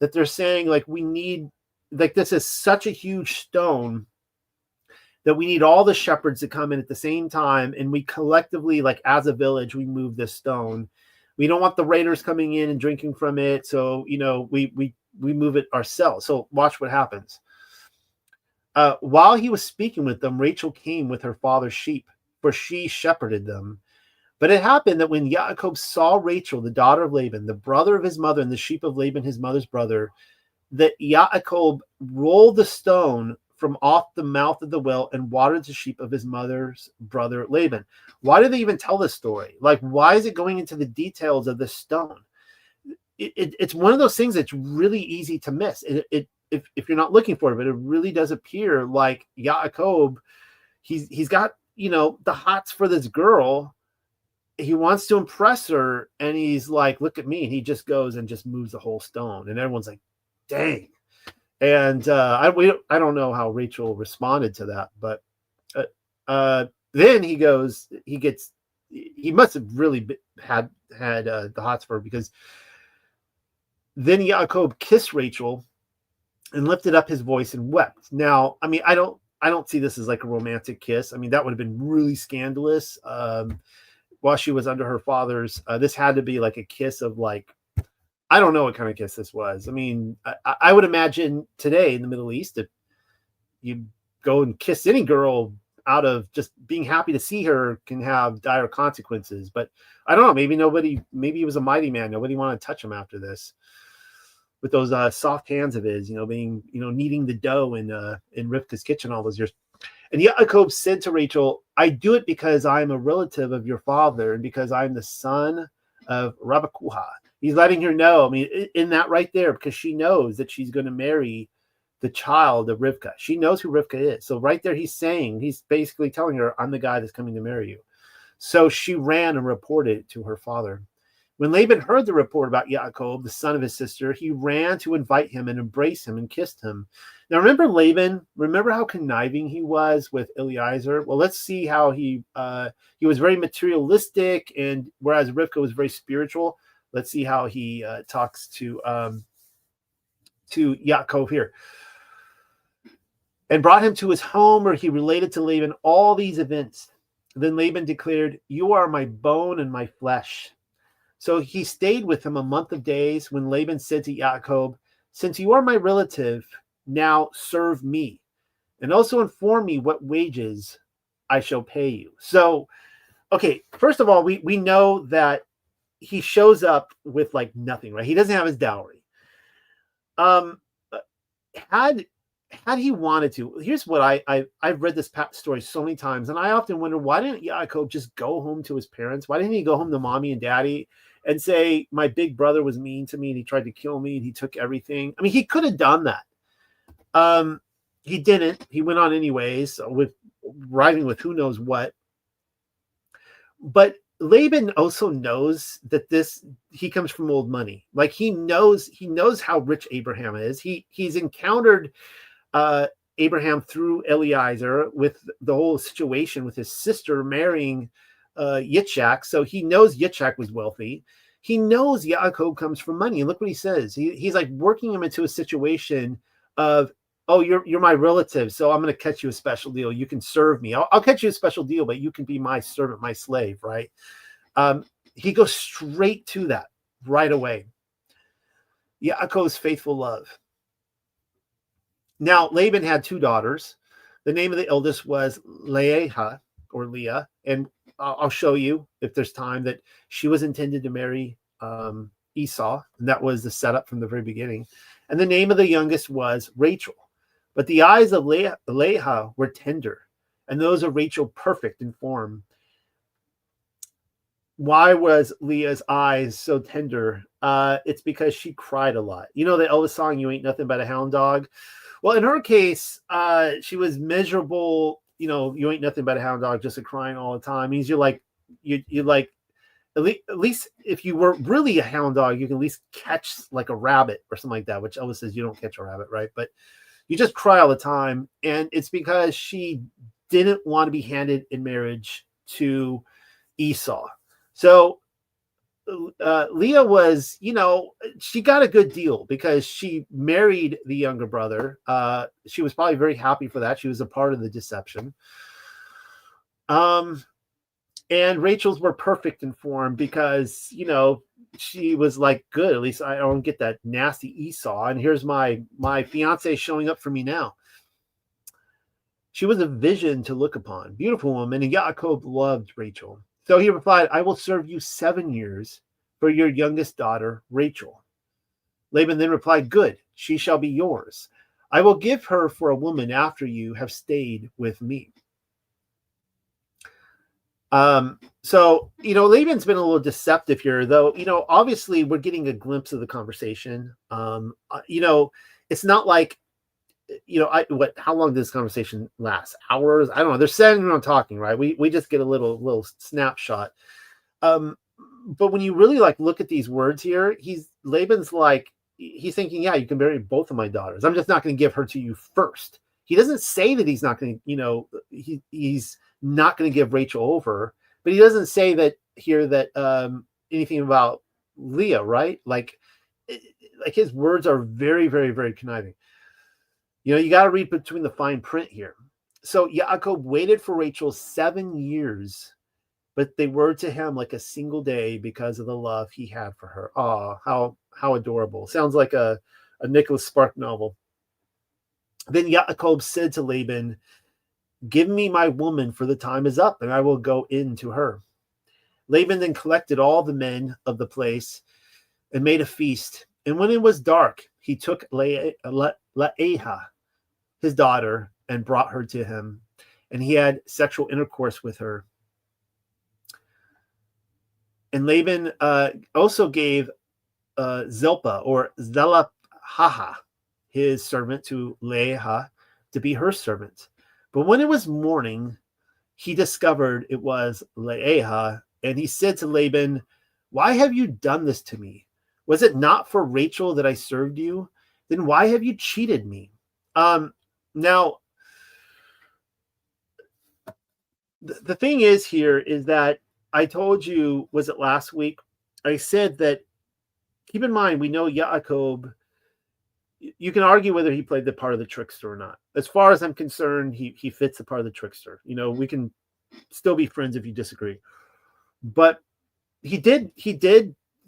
that they're saying, like, we need, like, this is such a huge stone that we need all the shepherds to come in at the same time, and we collectively, like as a village, we move this stone. We don't want the raiders coming in and drinking from it, so we move it ourselves. So watch what happens. While he was speaking with them, Rachel came with her father's sheep, for she shepherded them. But it happened that when Yaakov saw Rachel, the daughter of Laban, the brother of his mother, and the sheep of Laban, his mother's brother, that Yaakov rolled the stone from off the mouth of the well and watered the sheep of his mother's brother Laban. Why do they even tell this story? Like, why is it going into the details of the stone? It's one of those things that's really easy to miss. If you're not looking for it, but it really does appear like Yaakov, he's got, the hots for this girl. He wants to impress her, and he's like, look at me. And he just goes and just moves the whole stone. And everyone's like, dang. And I don't know how Rachel responded to that, but then he must have really had the hots for her, because then Yaakov kissed Rachel and lifted up his voice and wept. Now, I mean, I don't see this as like a romantic kiss. I mean, that would have been really scandalous. While she was under her father's, this had to be like a kiss of, like, I don't know what kind of kiss this was. I mean, I would imagine today in the Middle East, if you go and kiss any girl out of just being happy to see her, can have dire consequences. But I don't know. Maybe he was a mighty man. Nobody wanted to touch him after this, with those soft hands of his, being, kneading the dough in Rivka's kitchen all those years. And Yaakov said to Rachel, I do it because I am a relative of your father, and because I'm the son of Rabakuha. He's letting her know, I mean, in that right there, because she knows that she's going to marry the child of Rivka. She knows who Rivka is. So right there, he's basically telling her, I'm the guy that's coming to marry you. So she ran and reported it to her father. When Laban heard the report about Yaakov, the son of his sister, he ran to invite him and embrace him and kissed him. Now, remember Laban? Remember how conniving he was with Eliezer? Well, let's see how he was very materialistic, and whereas Rivka was very spiritual. Let's see how he talks to Yaakov here. And brought him to his home, where he related to Laban all these events. Then Laban declared, you are my bone and my flesh. So he stayed with him a month of days. When Laban said to Yaakov, since you are my relative, now serve me, and also inform me what wages I shall pay you. So, okay, first of all, we know that he shows up with like nothing, right? He doesn't have his dowry. Had he wanted to, here's what I've read this story so many times, and I often wonder, why didn't Yaakov just go home to his parents? Why didn't he go home to mommy and daddy and say, my big brother was mean to me and he tried to kill me and he took everything? I mean, he could have done that. He didn't. He went on anyways, with riding with who knows what. But Laban also knows that he comes from old money. Like, he knows how rich Abraham is. He's encountered Abraham through Eliezer with the whole situation with his sister marrying Yitzhak. So he knows Yitzhak was wealthy. He knows Yaakov comes from money. And look what he says. He's like working him into a situation of, oh, you're my relative, so I'm going to catch you a special deal. You can serve me. I'll catch you a special deal, but you can be my servant, my slave, right? He goes straight to that right away. Yaakov's faithful love. Now, Laban had two daughters. The name of the eldest was Leah, and I'll show you, if there's time, that she was intended to marry Esau, and that was the setup from the very beginning. And the name of the youngest was Rachel. But the eyes of Leah were tender, and those of Rachel perfect in form. Why was Leah's eyes so tender? It's because she cried a lot. You know the Elvis song, "You Ain't Nothing But a Hound Dog"? Well, in her case, she was miserable. You know, you ain't nothing but a hound dog, just a crying all the time. Means you're like, you like, at least if you were really a hound dog, you can at least catch like a rabbit or something like that, which Elvis says you don't catch a rabbit, right? But you just cry all the time. And it's because she didn't want to be handed in marriage to Esau. So Leah was, you know, she got a good deal because she married the younger brother. She was probably very happy for that. She was a part of the deception. And Rachel's were perfect in form because, you know, she was like, good, at least I don't get that nasty Esau. And here's my fiance showing up for me now. She was a vision to look upon, beautiful woman, and Yaakov loved Rachel. So he replied, I will serve you 7 years for your youngest daughter, Rachel. Laban then replied, good, she shall be yours. I will give her for a woman after you have stayed with me. So, you know, Laban's been a little deceptive here, though, you know, obviously we're getting a glimpse of the conversation. You know, it's not like, you know, how long does this conversation last? Hours? I don't know. They're sitting around talking, right? We just get a little snapshot. But when you really like look at these words here, Laban's like, he's thinking, yeah, you can marry both of my daughters. I'm just not going to give her to you first. He doesn't say that he's not going to, you know, he's not going to give Rachel over, but he doesn't say that here that anything about Leah, right? Like his words are very, very, very conniving. You know, you got to read between the fine print here. So Yaakov waited for Rachel 7 years, but they were to him like a single day because of the love he had for her. Oh, how adorable. Sounds like a Nicholas Spark novel. Then Yaakov said to Laban, give me my woman, for the time is up, and I will go in to her. Laban then collected all the men of the place and made a feast. And when it was dark, he took Leah, his daughter, and brought her to him. And he had sexual intercourse with her. And Laban also gave Zilpah, or Zelaphaha, his servant, to Leah to be her servant. But when it was morning, he discovered it was Leah, and he said to Laban, why have you done this to me? Was it not for Rachel that I served you? Then why have you cheated me? Now, the thing is here is that I told you, was it last week? I said that, keep in mind, we know Yaakov, you can argue whether he played the part of the trickster or not. As far as I'm concerned, he fits the part of the trickster. You know, we can still be friends if you disagree. But he did,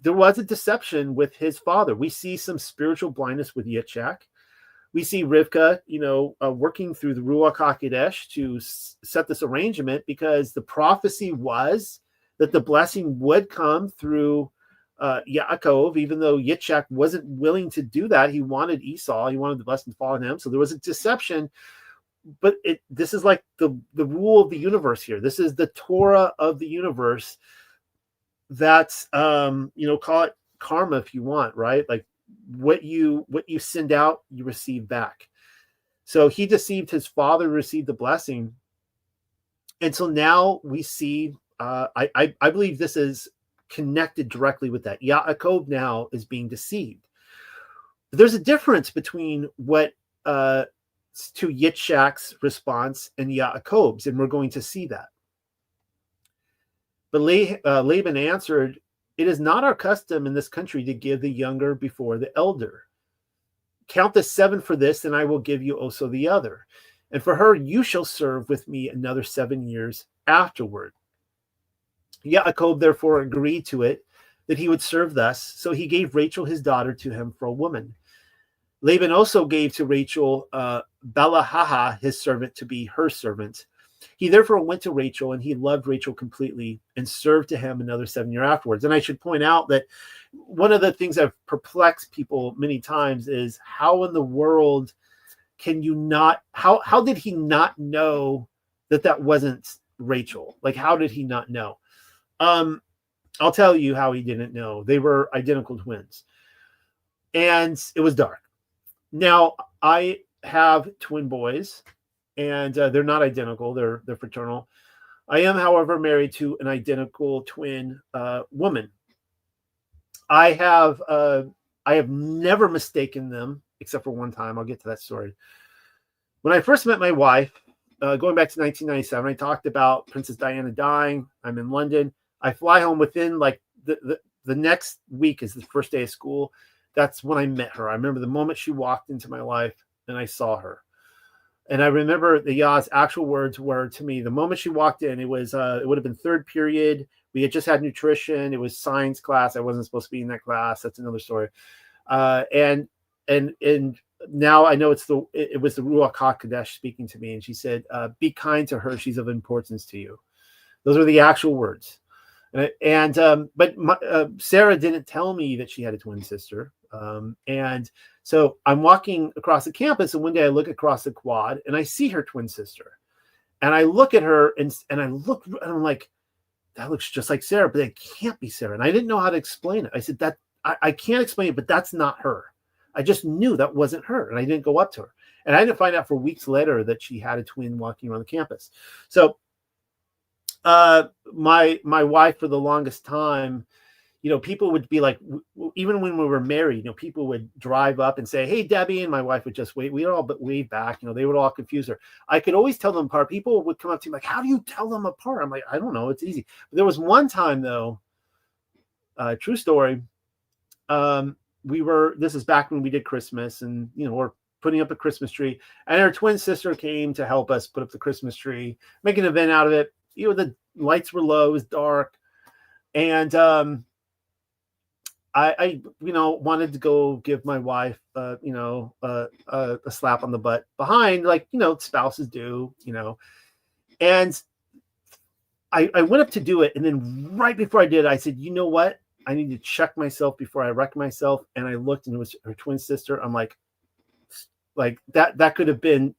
there was a deception with his father. We see some spiritual blindness with Yitzhak. We see Rivka, you know, working through the Ruach HaKodesh to set this arrangement, because the prophecy was that the blessing would come through Yaakov, even though Yitzhak wasn't willing to do that. He wanted Esau. He wanted the blessing to fall on him. So there was a deception. But this is like the rule of the universe here. This is the Torah of the universe. That's, you know, call it karma if you want, right? Like what you send out, you receive back. So he deceived his father, received the blessing. And so now we see, I believe this is connected directly with that. Yaakov now is being deceived. But there's a difference between what to Yitzhak's response and Yaakov's, and we're going to see that. But Laban answered, it is not our custom in this country to give the younger before the elder. Count the 7 for this, and I will give you also the other. And for her, you shall serve with me another 7 years afterward. Yaakov therefore agreed to it, that he would serve thus. So he gave Rachel his daughter to him for a woman. Laban also gave to Rachel Balahaha, his servant, to be her servant. He therefore went to Rachel, and he loved Rachel completely and served to him another 7 years afterwards. And I should point out that one of the things that have perplexed people many times is how in the world can you not, how did he not know that wasn't Rachel? Like, how did he not know? I'll tell you how he didn't know. They were identical twins, and it was dark. Now, I have twin boys, and they're not identical. They're fraternal. I am, however, married to an identical twin woman. I have never mistaken them, except for one time. I'll get to that story. When I first met my wife, going back to 1997, I talked about Princess Diana dying. I'm in London. I fly home within like the next week is the first day of school. That's when I met her. I remember the moment she walked into my life and I saw her. And I remember the Yah's actual words were to me, the moment she walked in, it was, it would have been third period. We had just had nutrition. It was science class. I wasn't supposed to be in that class. That's another story. And now I know it was the Ruach HaKodesh speaking to me. And she said, be kind to her. She's of importance to you. Those are the actual words. But Sarah didn't tell me that she had a twin sister. And so I'm walking across the campus, and one day I look across the quad and I see her twin sister, and I look at her and I'm like, that looks just like Sarah, but it can't be Sarah. And I didn't know how to explain it. I said that I can't explain it, but that's not her. I just knew that wasn't her, and I didn't go up to her. And I didn't find out for weeks later that she had a twin walking around the campus. So my wife, for the longest time, people would be like, even when we were married, people would drive up and say, hey, Debbie, and my wife would just wait. We'd all but wave back. They would all confuse her. I could always tell them apart. People would come up to me like, how do you tell them apart? I'm like, I don't know. It's easy. But there was one time though, true story. This is back when we did Christmas, and, we're putting up a Christmas tree, and her twin sister came to help us put up the Christmas tree, make an event out of it. The lights were low, it was dark. And, I wanted to go give my wife, a slap on the butt behind, like, spouses do, and I went up to do it. And then right before I did, I said, you know what? I need to check myself before I wreck myself. And I looked, and it was her twin sister. I'm like that could have been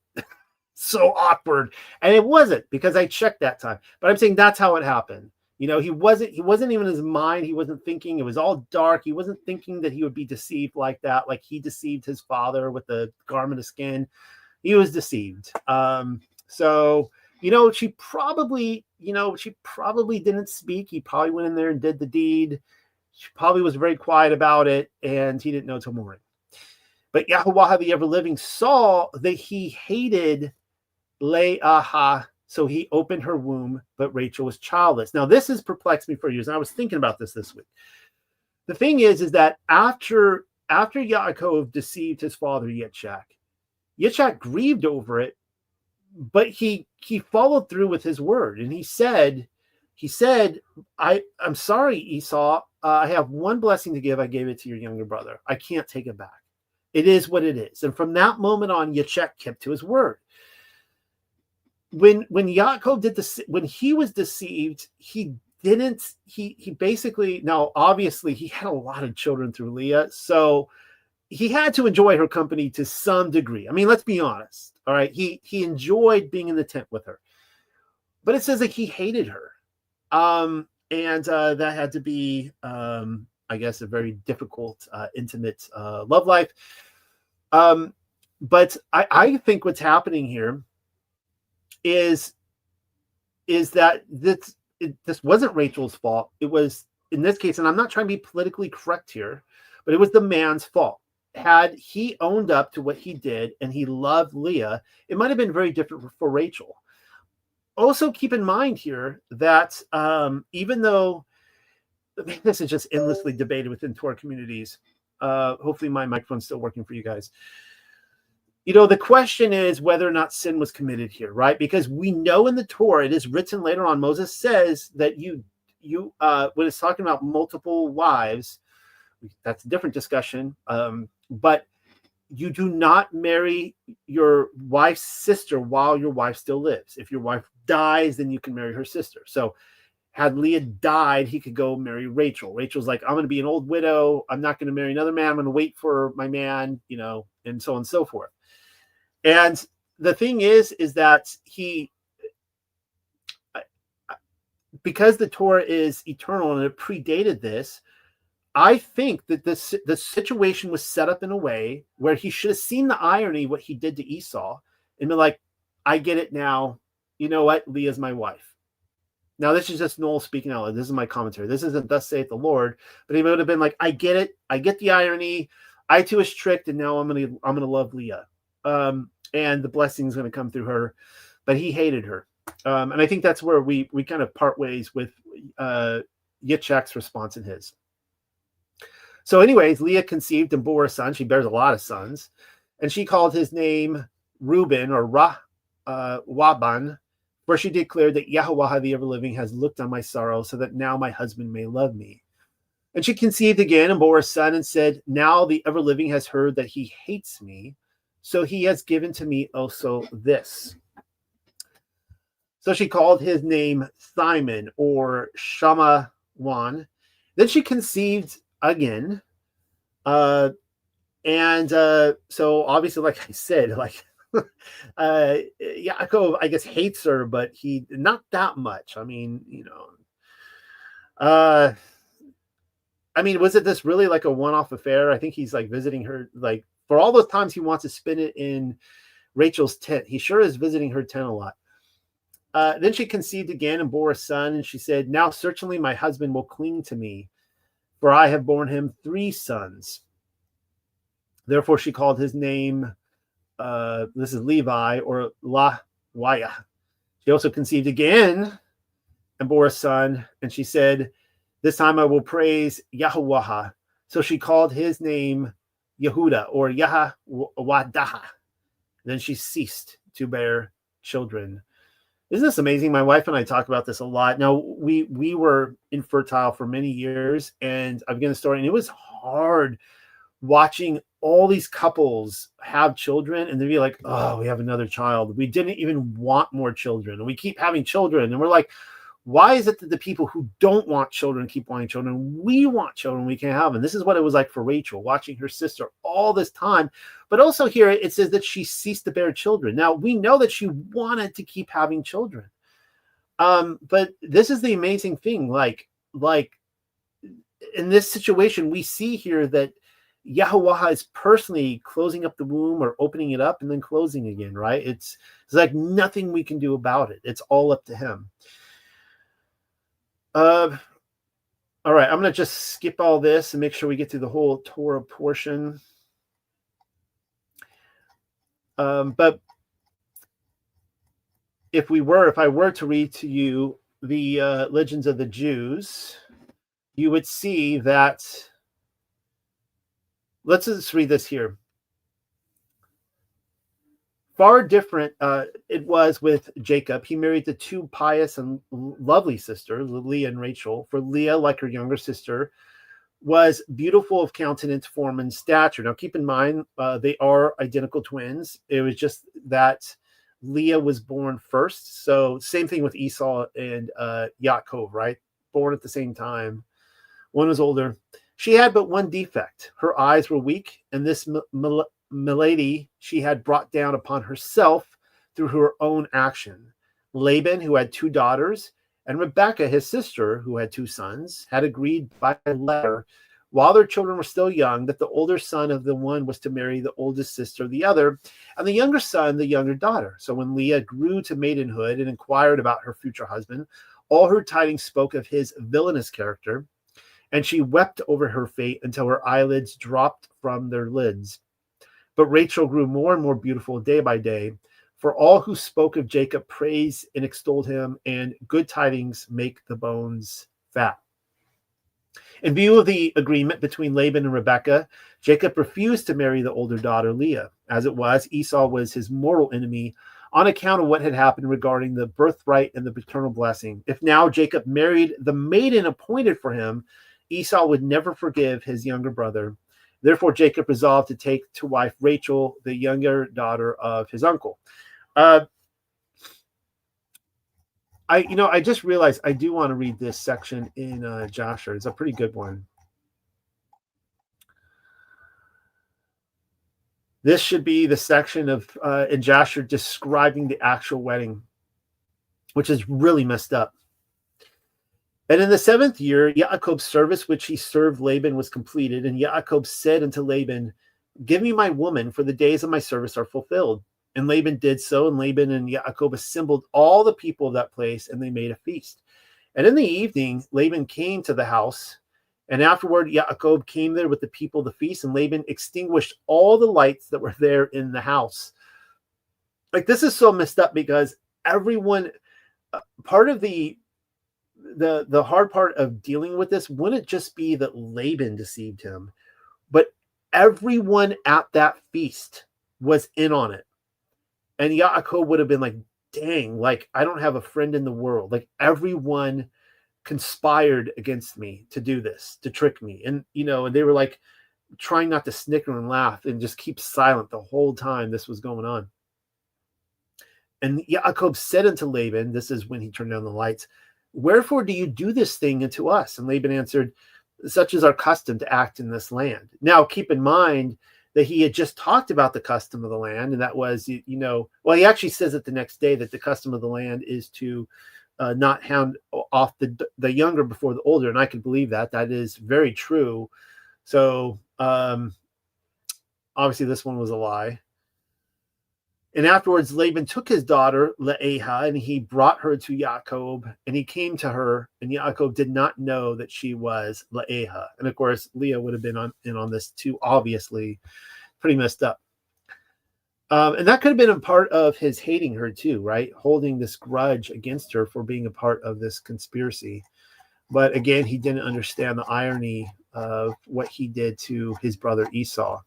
so awkward. And it wasn't, because I checked that time. But I'm saying that's how it happened. He wasn't even in his mind. He wasn't thinking. It was all dark. He wasn't thinking that he would be deceived like that, like he deceived his father with the garment of skin. He was deceived. So, she probably didn't speak. He probably went in there and did the deed. She probably was very quiet about it, and he didn't know till morning. But Yahuwah, the ever-living, saw that he hated Leah, so he opened her womb, but Rachel was childless. Now, this has perplexed me for years, and I was thinking about this week. The thing is that after Yaakov deceived his father Yitzchak grieved over it, but he followed through with his word, and he said, I'm sorry, Esau. I have one blessing to give. I gave it to your younger brother. I can't take it back. It is what it is. And from that moment on, Yitzchak kept to his word. When Yaakov did this, when he was deceived, he basically, now obviously he had a lot of children through Leah, so he had to enjoy her company to some degree. I mean, let's be honest. All right. He enjoyed being in the tent with her, but it says that he hated her. And that had to be, I guess, a very difficult, intimate love life. But I think what's happening here is that this wasn't Rachel's fault. It was, in this case, and I'm not trying to be politically correct here, but it was the man's fault. Had he owned up to what he did and he loved Leah, it might have been very different for Rachel. Also, keep in mind here that even though this is just endlessly debated within Torah communities, hopefully my microphone's still working for you guys. The question is whether or not sin was committed here, right? Because we know in the Torah, it is written later on, Moses says that you when it's talking about multiple wives, that's a different discussion. But you do not marry your wife's sister while your wife still lives. If your wife dies, then you can marry her sister. So had Leah died, he could go marry Rachel. Rachel's like, I'm going to be an old widow. I'm not going to marry another man. I'm going to wait for my man, and so on and so forth. And the thing is that because the Torah is eternal and it predated this, I think that the situation was set up in a way where he should have seen the irony, what he did to Esau, and been like, I get it now. You know what? Leah's my wife. Now, this is just Noel speaking out loud. This is my commentary. This isn't thus saith the Lord, but he would have been like, I get it. I get the irony. I too was tricked, and now I'm gonna love Leah. And the blessing is going to come through her. But he hated her. And I think that's where we kind of part ways with Yitzhak's response and his. So anyways, Leah conceived and bore a son. She bears a lot of sons. And she called his name Reuben or Waban, where she declared that Yahweh, the ever-living, has looked on my sorrow so that now my husband may love me. And she conceived again and bore a son and said, now the ever-living has heard that he hates me, so he has given to me also this. So she called his name Simon or Shamawan. Then she conceived again. So obviously, like I said, like Yaakov, I guess, hates her, but he not that much. I mean, was it this really like a one-off affair? I think he's like visiting her, like for all those times he wants to spend it in Rachel's tent. He sure is visiting her tent a lot. Then she conceived again and bore a son, and she said, now certainly my husband will cling to me, for I have borne him 3 sons. Therefore she called his name, this is Levi, or Lawaya. She also conceived again and bore a son, and she said, this time I will praise Yahweh. So she called his name Yehuda, or Yahwadaha. Then she ceased to bear children. Isn't this amazing? My wife and I talk about this a lot. Now, we were infertile for many years, and I've given a story, and it was hard watching all these couples have children, and they'd be like, oh, we have another child. We didn't even want more children, and we keep having children. And we're like, why is it that the people who don't want children keep wanting children? We want children, we can't have them. This is what it was like for Rachel, watching her sister all this time. But also here it says that she ceased to bear children. Now, we know that she wanted to keep having children. But this is the amazing thing. Like in this situation, we see here that Yahweh is personally closing up the womb or opening it up and then closing again, right? It's like nothing we can do about it. It's all up to him. All right, I'm going to just skip all this and make sure we get through the whole Torah portion. But if I were to read to you the Legends of the Jews, you would see that, let's just read this here. Far different it was with Jacob. He married the 2 pious and lovely sisters, Leah and Rachel. For Leah, like her younger sister, was beautiful of countenance, form, and stature. Now, keep in mind, they are identical twins. It was just that Leah was born first. So same thing with Esau and Yaakov, right? Born at the same time. One was older. She had but one defect. Her eyes were weak, and this milady she had brought down upon herself through her own action. Laban, who had 2 daughters, and Rebekah, his sister, who had 2 sons, had agreed by letter, while their children were still young, that the older son of the one was to marry the oldest sister of the other, and the younger son the younger daughter. So when Leah grew to maidenhood and inquired about her future husband, all her tidings spoke of his villainous character, and she wept over her fate until her eyelids dropped from their lids. But Rachel grew more and more beautiful day by day, for all who spoke of Jacob praised and extolled him, and good tidings make the bones fat. In view of the agreement between Laban and Rebekah, Jacob refused to marry the older daughter Leah. As it was, Esau was his mortal enemy on account of what had happened regarding the birthright and the paternal blessing. If now Jacob married the maiden appointed for him, Esau would never forgive his younger brother. Therefore, Jacob resolved to take to wife Rachel, the younger daughter of his uncle. I just realized I do want to read this section in Joshua. It's a pretty good one. This should be the section of in Jasher describing the actual wedding, which is really messed up. And in the 7th year, Yaakov's service, which he served Laban, was completed. And Yaakov said unto Laban, give me my woman, for the days of my service are fulfilled. And Laban did so, and Laban and Yaakov assembled all the people of that place, and they made a feast. And in the evening, Laban came to the house, and afterward Yaakov came there with the people of the feast, and Laban extinguished all the lights that were there in the house. Like, this is so messed up, because everyone, part of the hard part of dealing with this wouldn't just be that Laban deceived him, but everyone at that feast was in on it. And Yaakov would have been like, dang, like, I don't have a friend in the world. Like, everyone conspired against me to do this, to trick me. And, and they were like trying not to snicker and laugh and just keep silent the whole time this was going on. And Yaakov said unto Laban, this is when he turned down the lights, wherefore do you do this thing unto us? And Laban answered, such is our custom to act in this land. Now, keep in mind that he had just talked about the custom of the land, and that was, well, he actually says it the next day that the custom of the land is to not hound off the younger before the older, and I can believe that. That is very true. So, obviously, this one was a lie. And afterwards, Laban took his daughter, Leah, and he brought her to Yaakov, and he came to her, and Yaakov did not know that she was Leah. And of course, Leah would have been in on this too, obviously. Pretty messed up. And that could have been a part of his hating her too, right? Holding this grudge against her for being a part of this conspiracy. But again, he didn't understand the irony of what he did to his brother Esau.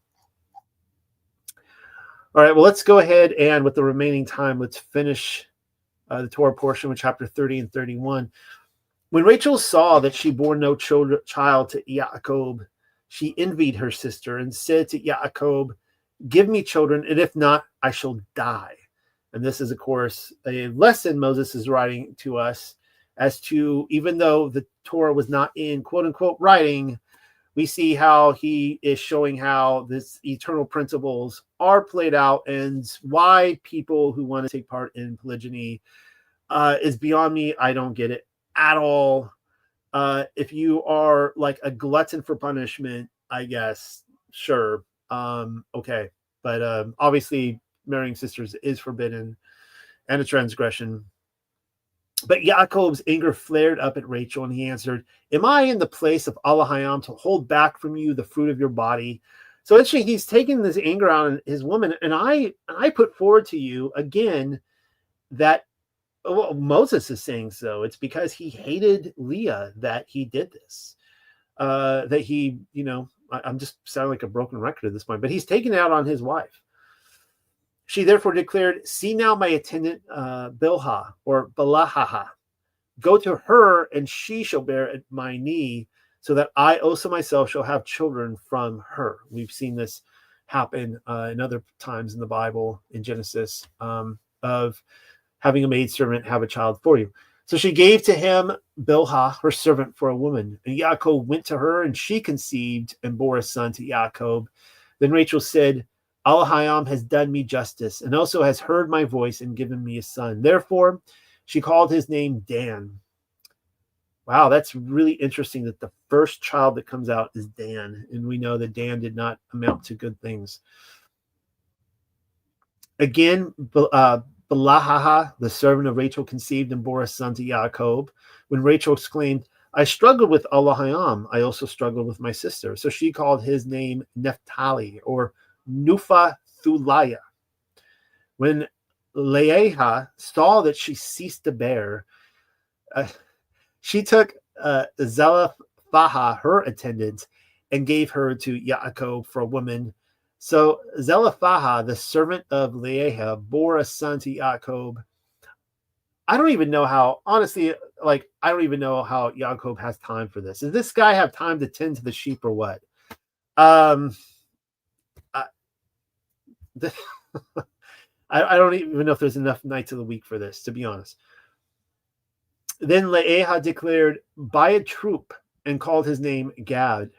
All right, well, let's go ahead and with the remaining time, let's finish the Torah portion with chapter 30 and 31. When Rachel saw that she bore no child to Yaakov, she envied her sister and said to Yaakov, give me children, and if not, I shall die. And this is, of course, a lesson Moses is writing to us as to, even though the Torah was not in quote-unquote writing, we see how he is showing how this eternal principles are played out, and why people who want to take part in polygyny is beyond me. I don't get it at all. If you are like a glutton for punishment, I guess, sure. Okay. But obviously marrying sisters is forbidden and a transgression. But Yaakov's anger flared up at Rachel, and he answered, am I in the place of Allahayam to hold back from you the fruit of your body? So actually, he's taking this anger out on his woman, and I put forward to you again that, well, Moses is saying so. It's because he hated Leah that he did this. That he, I'm just sounding like a broken record at this point, but he's taking it out on his wife. She therefore declared, see now my attendant Bilhah or Balahaha. Go to her, and she shall bear at my knee, so that I also myself shall have children from her. We've seen this happen in other times in the Bible, in Genesis, of having a maidservant have a child for you. So she gave to him Bilhah, her servant, for a woman. And Yaakov went to her, and she conceived and bore a son to Yaakov. Then Rachel said, Allahayam has done me justice, and also has heard my voice and given me a son. Therefore, she called his name Dan. Wow, that's really interesting that the first child that comes out is Dan. And we know that Dan did not amount to good things. Again, Balahaha, the servant of Rachel, conceived and bore a son to Yaakov. When Rachel exclaimed, I struggled with Allahayam, I also struggled with my sister. So she called his name Naphtali, or Nufa Thulaya. When Leah saw that she ceased to bear, she took Zelophehad, her attendant, and gave her to Yaakov for a woman. So Zelophehad, the servant of Leah, bore a son to Yaakov. I don't even know how, honestly, I don't even know how Yaakov has time for this. Does this guy have time to tend to the sheep or what? I don't even know if there's enough nights of the week for this, to be honest. Then Leah declared, buy a troop, and called his name Gad.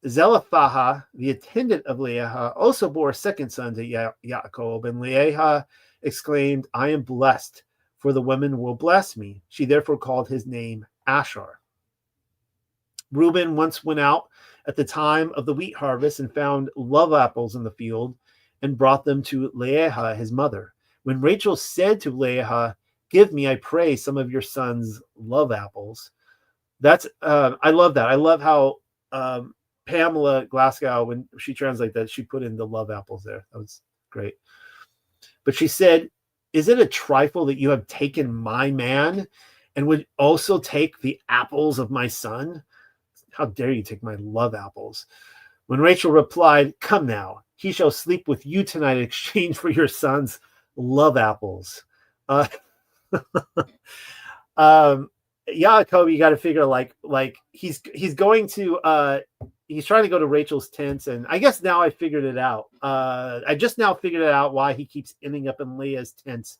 Zelophehad, the attendant of Leah, also bore a second son to Yaakov, and Leah exclaimed, I am blessed, for the women will bless me. She therefore called his name Asher. Reuben once went out at the time of the wheat harvest and found love apples in the field and brought them to Leah, his mother. When Rachel said to Leah, give me, I pray, some of your son's love apples. I love that. I love how Pamela Glasgow, when she translated that, she put in the love apples there. That was great. But she said, is it a trifle that you have taken my man and would also take the apples of my son? How dare you take my love apples? When Rachel replied, come now, he shall sleep with you tonight in exchange for your son's love apples. Yaakov, you got to figure like he's going to he's trying to go to Rachel's tent, and I guess now I figured it out. I just now figured it out why he keeps ending up in Leah's tent.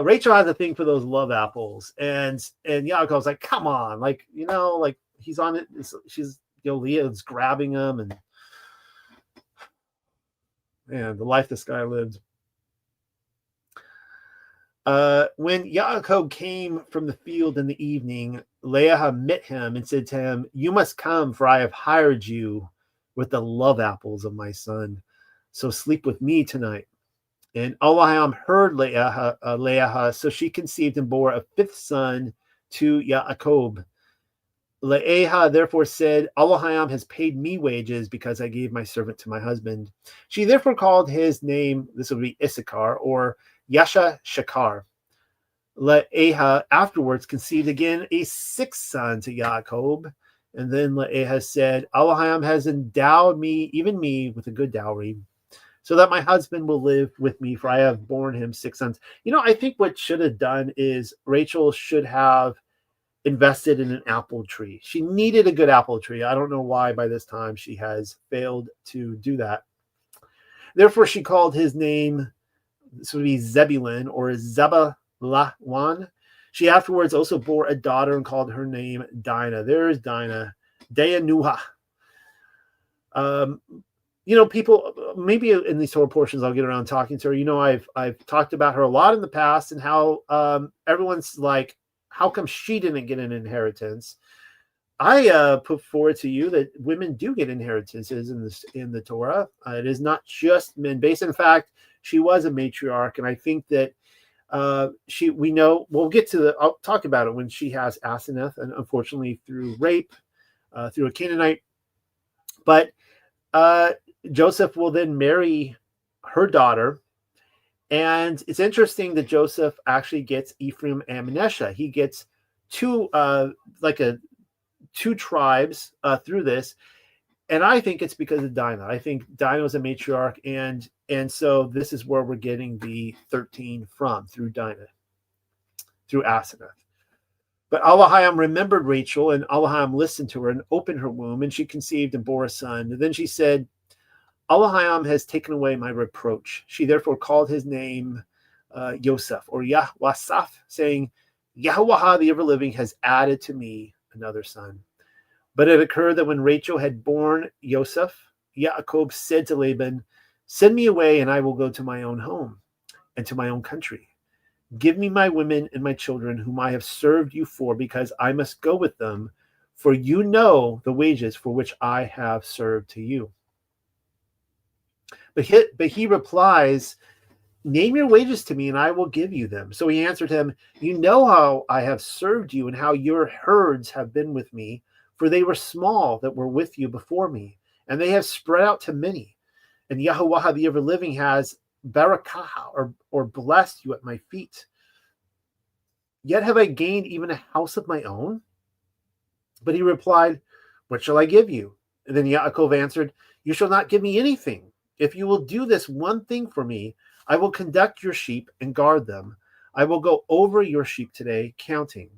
Rachel has a thing for those love apples, and Yaakov's like, come on, like he's on it. She's Leah's grabbing him, and man, the life this guy lived. When Yaakov came from the field in the evening, Leah met him and said to him, you must come, for I have hired you with the love apples of my son. So sleep with me tonight. And Abraham heard Leah, so she conceived and bore a fifth son to Yaakov. Leah therefore said, Abraham has paid me wages because I gave my servant to my husband. She therefore called his name, this would be Issachar, or Yasha Shakar. Leah afterwards conceived again a sixth son to Yaakov. And then Leah said, Abraham has endowed me, even me, with a good dowry, so that my husband will live with me, for I have borne him six sons. I think what should have done is Rachel should have invested in an apple tree. She needed a good apple tree. I don't know why by this time she has failed to do that. Therefore, she called his name, this would be Zebulun or Zebulun. She afterwards also bore a daughter and called her name Dinah. There is Dinah, Dayanuha. People, maybe in these Torah portions, I'll get around talking to her. I've talked about her a lot in the past and how everyone's like, how come she didn't get an inheritance? I put forward to you that women do get inheritances in the Torah. It is not just men based. In fact, she was a matriarch, and I think that we'll get to I'll talk about it when she has Asenath, and unfortunately through rape, through a Canaanite. But Joseph will then marry her daughter. And it's interesting that Joseph actually gets Ephraim and Manasseh. He gets two tribes through this. And I think it's because of Dinah. I think Dinah was a matriarch, and so this is where we're getting the 13 from, through Dinah, through Asenath. But Abraham remembered Rachel, and Abraham listened to her and opened her womb, and she conceived and bore a son. And then she said, Abraham has taken away my reproach. She therefore called his name Yosef, or Yahwasaph, saying, Yahweh, the ever-living, has added to me another son. But it occurred that when Rachel had borne Yosef, Yaakov said to Laban, send me away, and I will go to my own home and to my own country. Give me my women and my children, whom I have served you for, because I must go with them, for you know the wages for which I have served to you. But he replies, name your wages to me, and I will give you them. So he answered him, you know how I have served you, and how your herds have been with me, for they were small that were with you before me, and they have spread out to many. And Yahweh, the ever-living, has barakah, or blessed you at my feet. Yet have I gained even a house of my own? But he replied, what shall I give you? And then Yaakov answered, you shall not give me anything. If you will do this one thing for me, I will conduct your sheep and guard them. I will go over your sheep today, counting.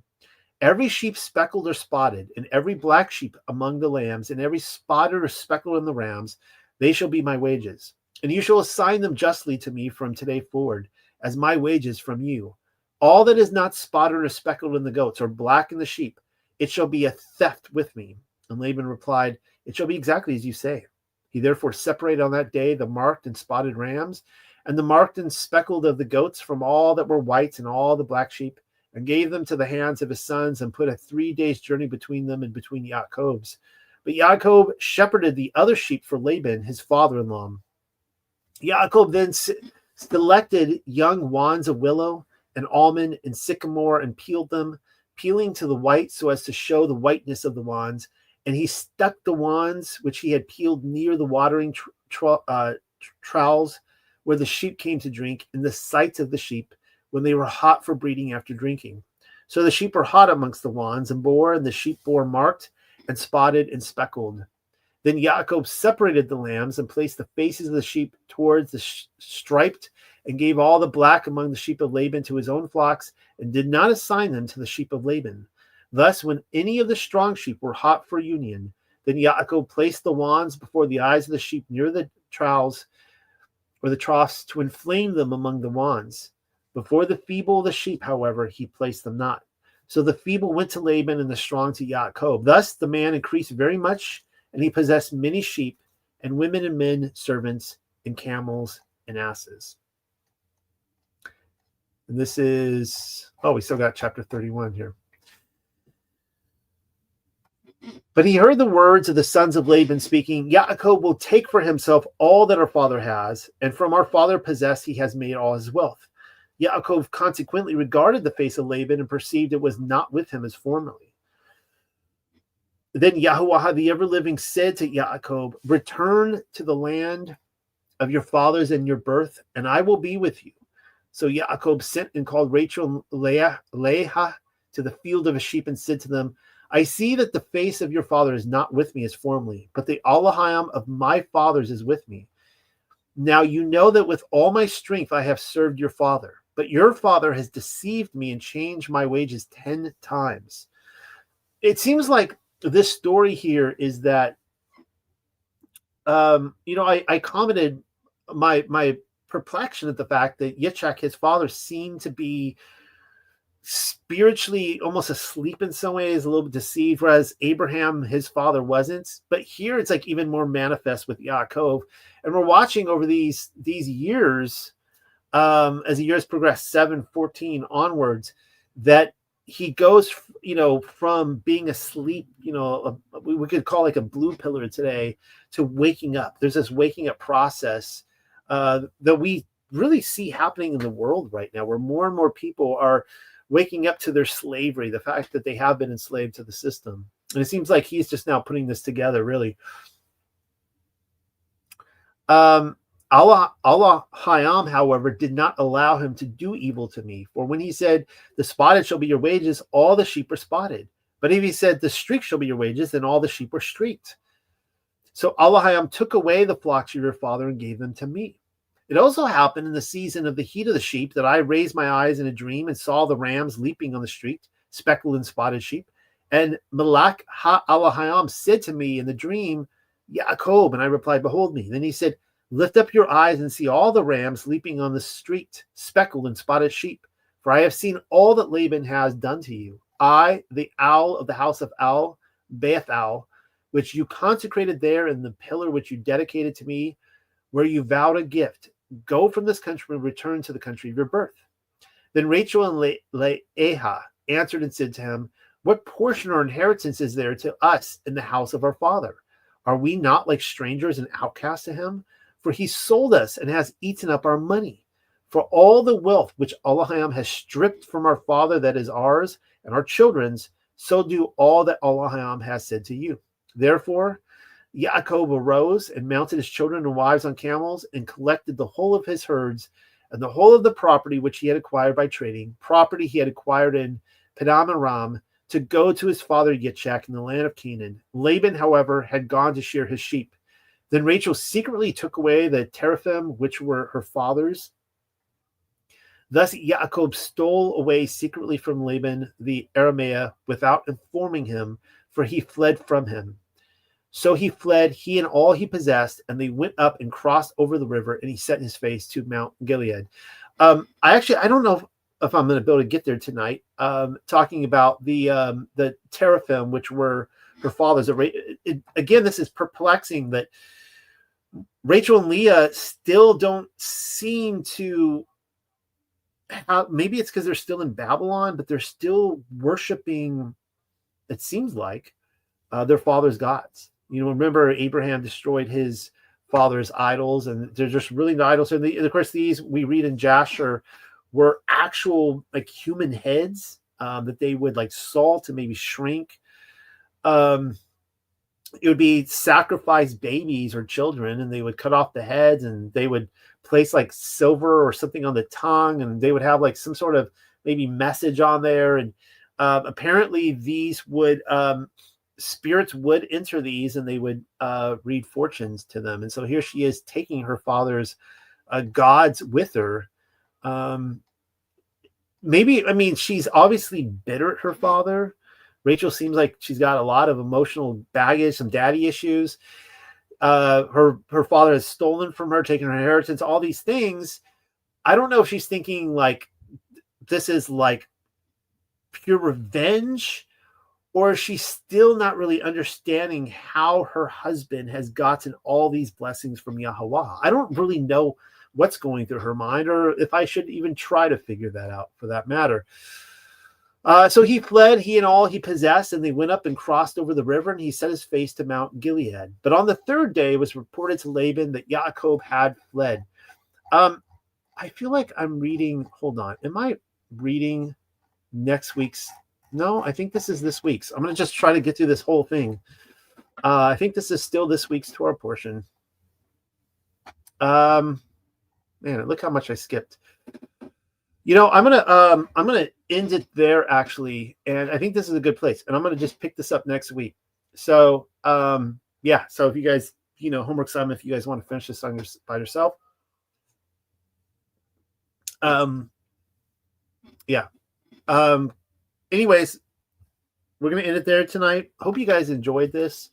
Every sheep speckled or spotted, and every black sheep among the lambs, and every spotted or speckled in the rams, they shall be my wages. And you shall assign them justly to me from today forward, as my wages from you. All that is not spotted or speckled in the goats, or black in the sheep, it shall be a theft with me. And Laban replied, "It shall be exactly as you say." He therefore separated on that day the marked and spotted rams, and the marked and speckled of the goats from all that were white and all the black sheep, and gave them to the hands of his sons, and put a 3 days' journey between them and between Yaakov's. But Yaakov shepherded the other sheep for Laban, his father-in-law. Yaakov then selected young wands of willow and almond and sycamore and peeled them, peeling to the white so as to show the whiteness of the wands. And he stuck the wands which he had peeled near the watering troughs where the sheep came to drink, in the sights of the sheep, when they were hot for breeding after drinking. So the sheep were hot amongst the wands, and the sheep bore marked and spotted and speckled. Then Yaakov separated the lambs and placed the faces of the sheep towards the striped, and gave all the black among the sheep of Laban to his own flocks, and did not assign them to the sheep of Laban. Thus, when any of the strong sheep were hot for union, then Yaakov placed the wands before the eyes of the sheep near the troughs or the troughs to inflame them among the wands. Before the feeble of the sheep, however, he placed them not. So the feeble went to Laban and the strong to Yaakov. Thus the man increased very much, and he possessed many sheep and women and men, servants and camels and asses. And this is, we still got chapter 31 here. But he heard the words of the sons of Laban speaking, Yaakov will take for himself all that our father has, and from our father possessed he has made all his wealth. Yaakov consequently regarded the face of Laban and perceived it was not with him as formerly. Then Yahuwah the ever-living said to Yaakov, return to the land of your fathers and your birth, and I will be with you. So Yaakov sent and called Rachel and Leah to the field of his sheep and said to them, I see that the face of your father is not with me as formerly, but the Elohim of my fathers is with me. Now you know that with all my strength I have served your father, but your father has deceived me and changed my wages 10 times. It seems like this story here is that, I commented my perplexion at the fact that Yitzchak, his father, seemed to be spiritually almost asleep in some ways, a little bit deceived, whereas Abraham, his father, wasn't. But here it's like even more manifest with Yaakov. And we're watching over these years, as the years progress, 7, 14 onwards, that he goes, from being asleep, we could call like a blue pillar today, to waking up. There's this waking up process that we really see happening in the world right now, where more and more people are waking up to their slavery, the fact that they have been enslaved to the system. And it seems like he's just now putting this together, really. Allah Hayam, however, did not allow him to do evil to me. For when he said, the spotted shall be your wages, all the sheep were spotted. But if he said, the streaked shall be your wages, then all the sheep were streaked. So Allah Hayam took away the flocks of your father and gave them to me. It also happened in the season of the heat of the sheep that I raised my eyes in a dream and saw the rams leaping on the street, speckled and spotted sheep. And Malak Ha-Alahayam said to me in the dream, Yaakov, and I replied, behold me. Then he said, lift up your eyes and see all the rams leaping on the street, speckled and spotted sheep. For I have seen all that Laban has done to you. I, the owl of the house of Al, Beth-Al, which you consecrated there in the pillar which you dedicated to me, where you vowed a gift. Go from this country and return to the country of your birth. Then Rachel and Leah answered and said to him, what portion or inheritance is there to us in the house of our father? Are we not like strangers and outcasts to him? For he sold us and has eaten up our money. For all the wealth which Elohim has stripped from our father, that is ours and our children's, so do all that Elohim has said to you. Therefore, Yaakov arose and mounted his children and wives on camels and collected the whole of his herds and the whole of the property which he had acquired by trading, property he had acquired in Padam Aram, to go to his father Yitzchak in the land of Canaan. Laban, however, had gone to shear his sheep. Then Rachel secretly took away the teraphim which were her father's. Thus Yaakov stole away secretly from Laban the Arameah without informing him, for he fled from him. So he fled, he and all he possessed, and they went up and crossed over the river, and he set his face to Mount Gilead. I don't know if I'm going to be able to get there tonight, talking about the teraphim, which were her fathers. Again, this is perplexing that Rachel and Leah still don't seem to have, maybe it's because they're still in Babylon, but they're still worshiping, it seems like, their father's gods. Remember Abraham destroyed his father's idols, and they're just really the idols. And of course, these we read in Jasher were actual like human heads that they would like salt to maybe shrink. It would be sacrificed babies or children, and they would cut off the heads, and they would place like silver or something on the tongue, and they would have like some sort of maybe message on there. And apparently these would spirits would enter these, and they would read fortunes to them. And so here she is taking her father's gods with her. She's obviously bitter at her father. Rachel seems like she's got a lot of emotional baggage, some daddy issues. Her father has stolen from her, taken her inheritance, all these things. I don't know if she's thinking like this is like pure revenge, or is she still not really understanding how her husband has gotten all these blessings from Yahweh. I don't really know what's going through her mind, or if I should even try to figure that out for that matter. So he fled, he and all he possessed, and they went up and crossed over the river, and he set his face to Mount Gilead. But on the third day it was reported to Laban that Yaakov had fled. I feel like I'm reading, hold on, am I reading next week's? No, I think this is this week's. I'm going to just try to get through this whole thing. I think this is still this week's Torah portion. Man, look how much I skipped. I'm gonna end it there actually, and I think this is a good place, and I'm gonna just pick this up next week. So yeah. So if you guys, homework assignment, if you guys want to finish this on by yourself, yeah. Anyways, we're gonna end it there tonight. Hope you guys enjoyed this.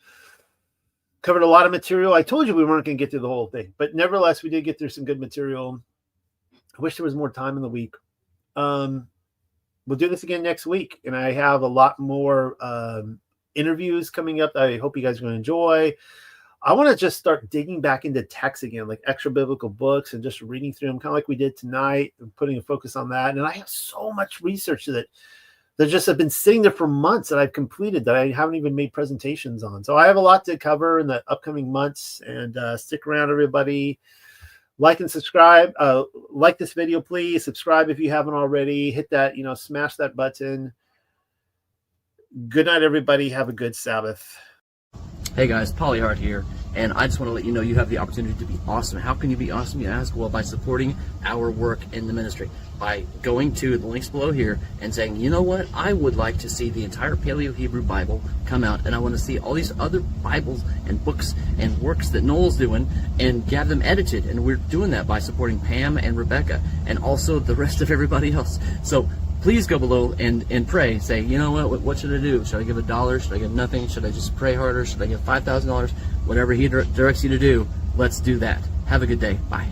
Covered a lot of material. I told you we weren't gonna get through the whole thing, but nevertheless, we did get through some good material. I wish there was more time in the week. We'll do this again next week, and I have a lot more interviews coming up that I hope you guys are going to enjoy. I want to just start digging back into texts again, like extra biblical books, and just reading through them, kind of like we did tonight, and putting a focus on that. And I have so much research that just have been sitting there for months that I've completed that I haven't even made presentations on. So I have a lot to cover in the upcoming months, and stick around, everybody. Like and subscribe. Like this video, please. Subscribe if you haven't already. Hit that, smash that button. Good night, everybody. Have a good Sabbath. Hey guys, Polyhard here, and I just want to let you know you have the opportunity to be awesome. How can you be awesome, you ask? Well, by supporting our work in the ministry, by going to the links below here and saying, you know what, I would like to see the entire Paleo-Hebrew Bible come out, and I want to see all these other Bibles and books and works that Noel's doing and have them edited, and we're doing that by supporting Pam and Rebecca and also the rest of everybody else. So please go below and pray. Say, you know what should I do? Should I give $1? Should I give nothing? Should I just pray harder? Should I give $5,000? Whatever he directs you to do, let's do that. Have a good day. Bye.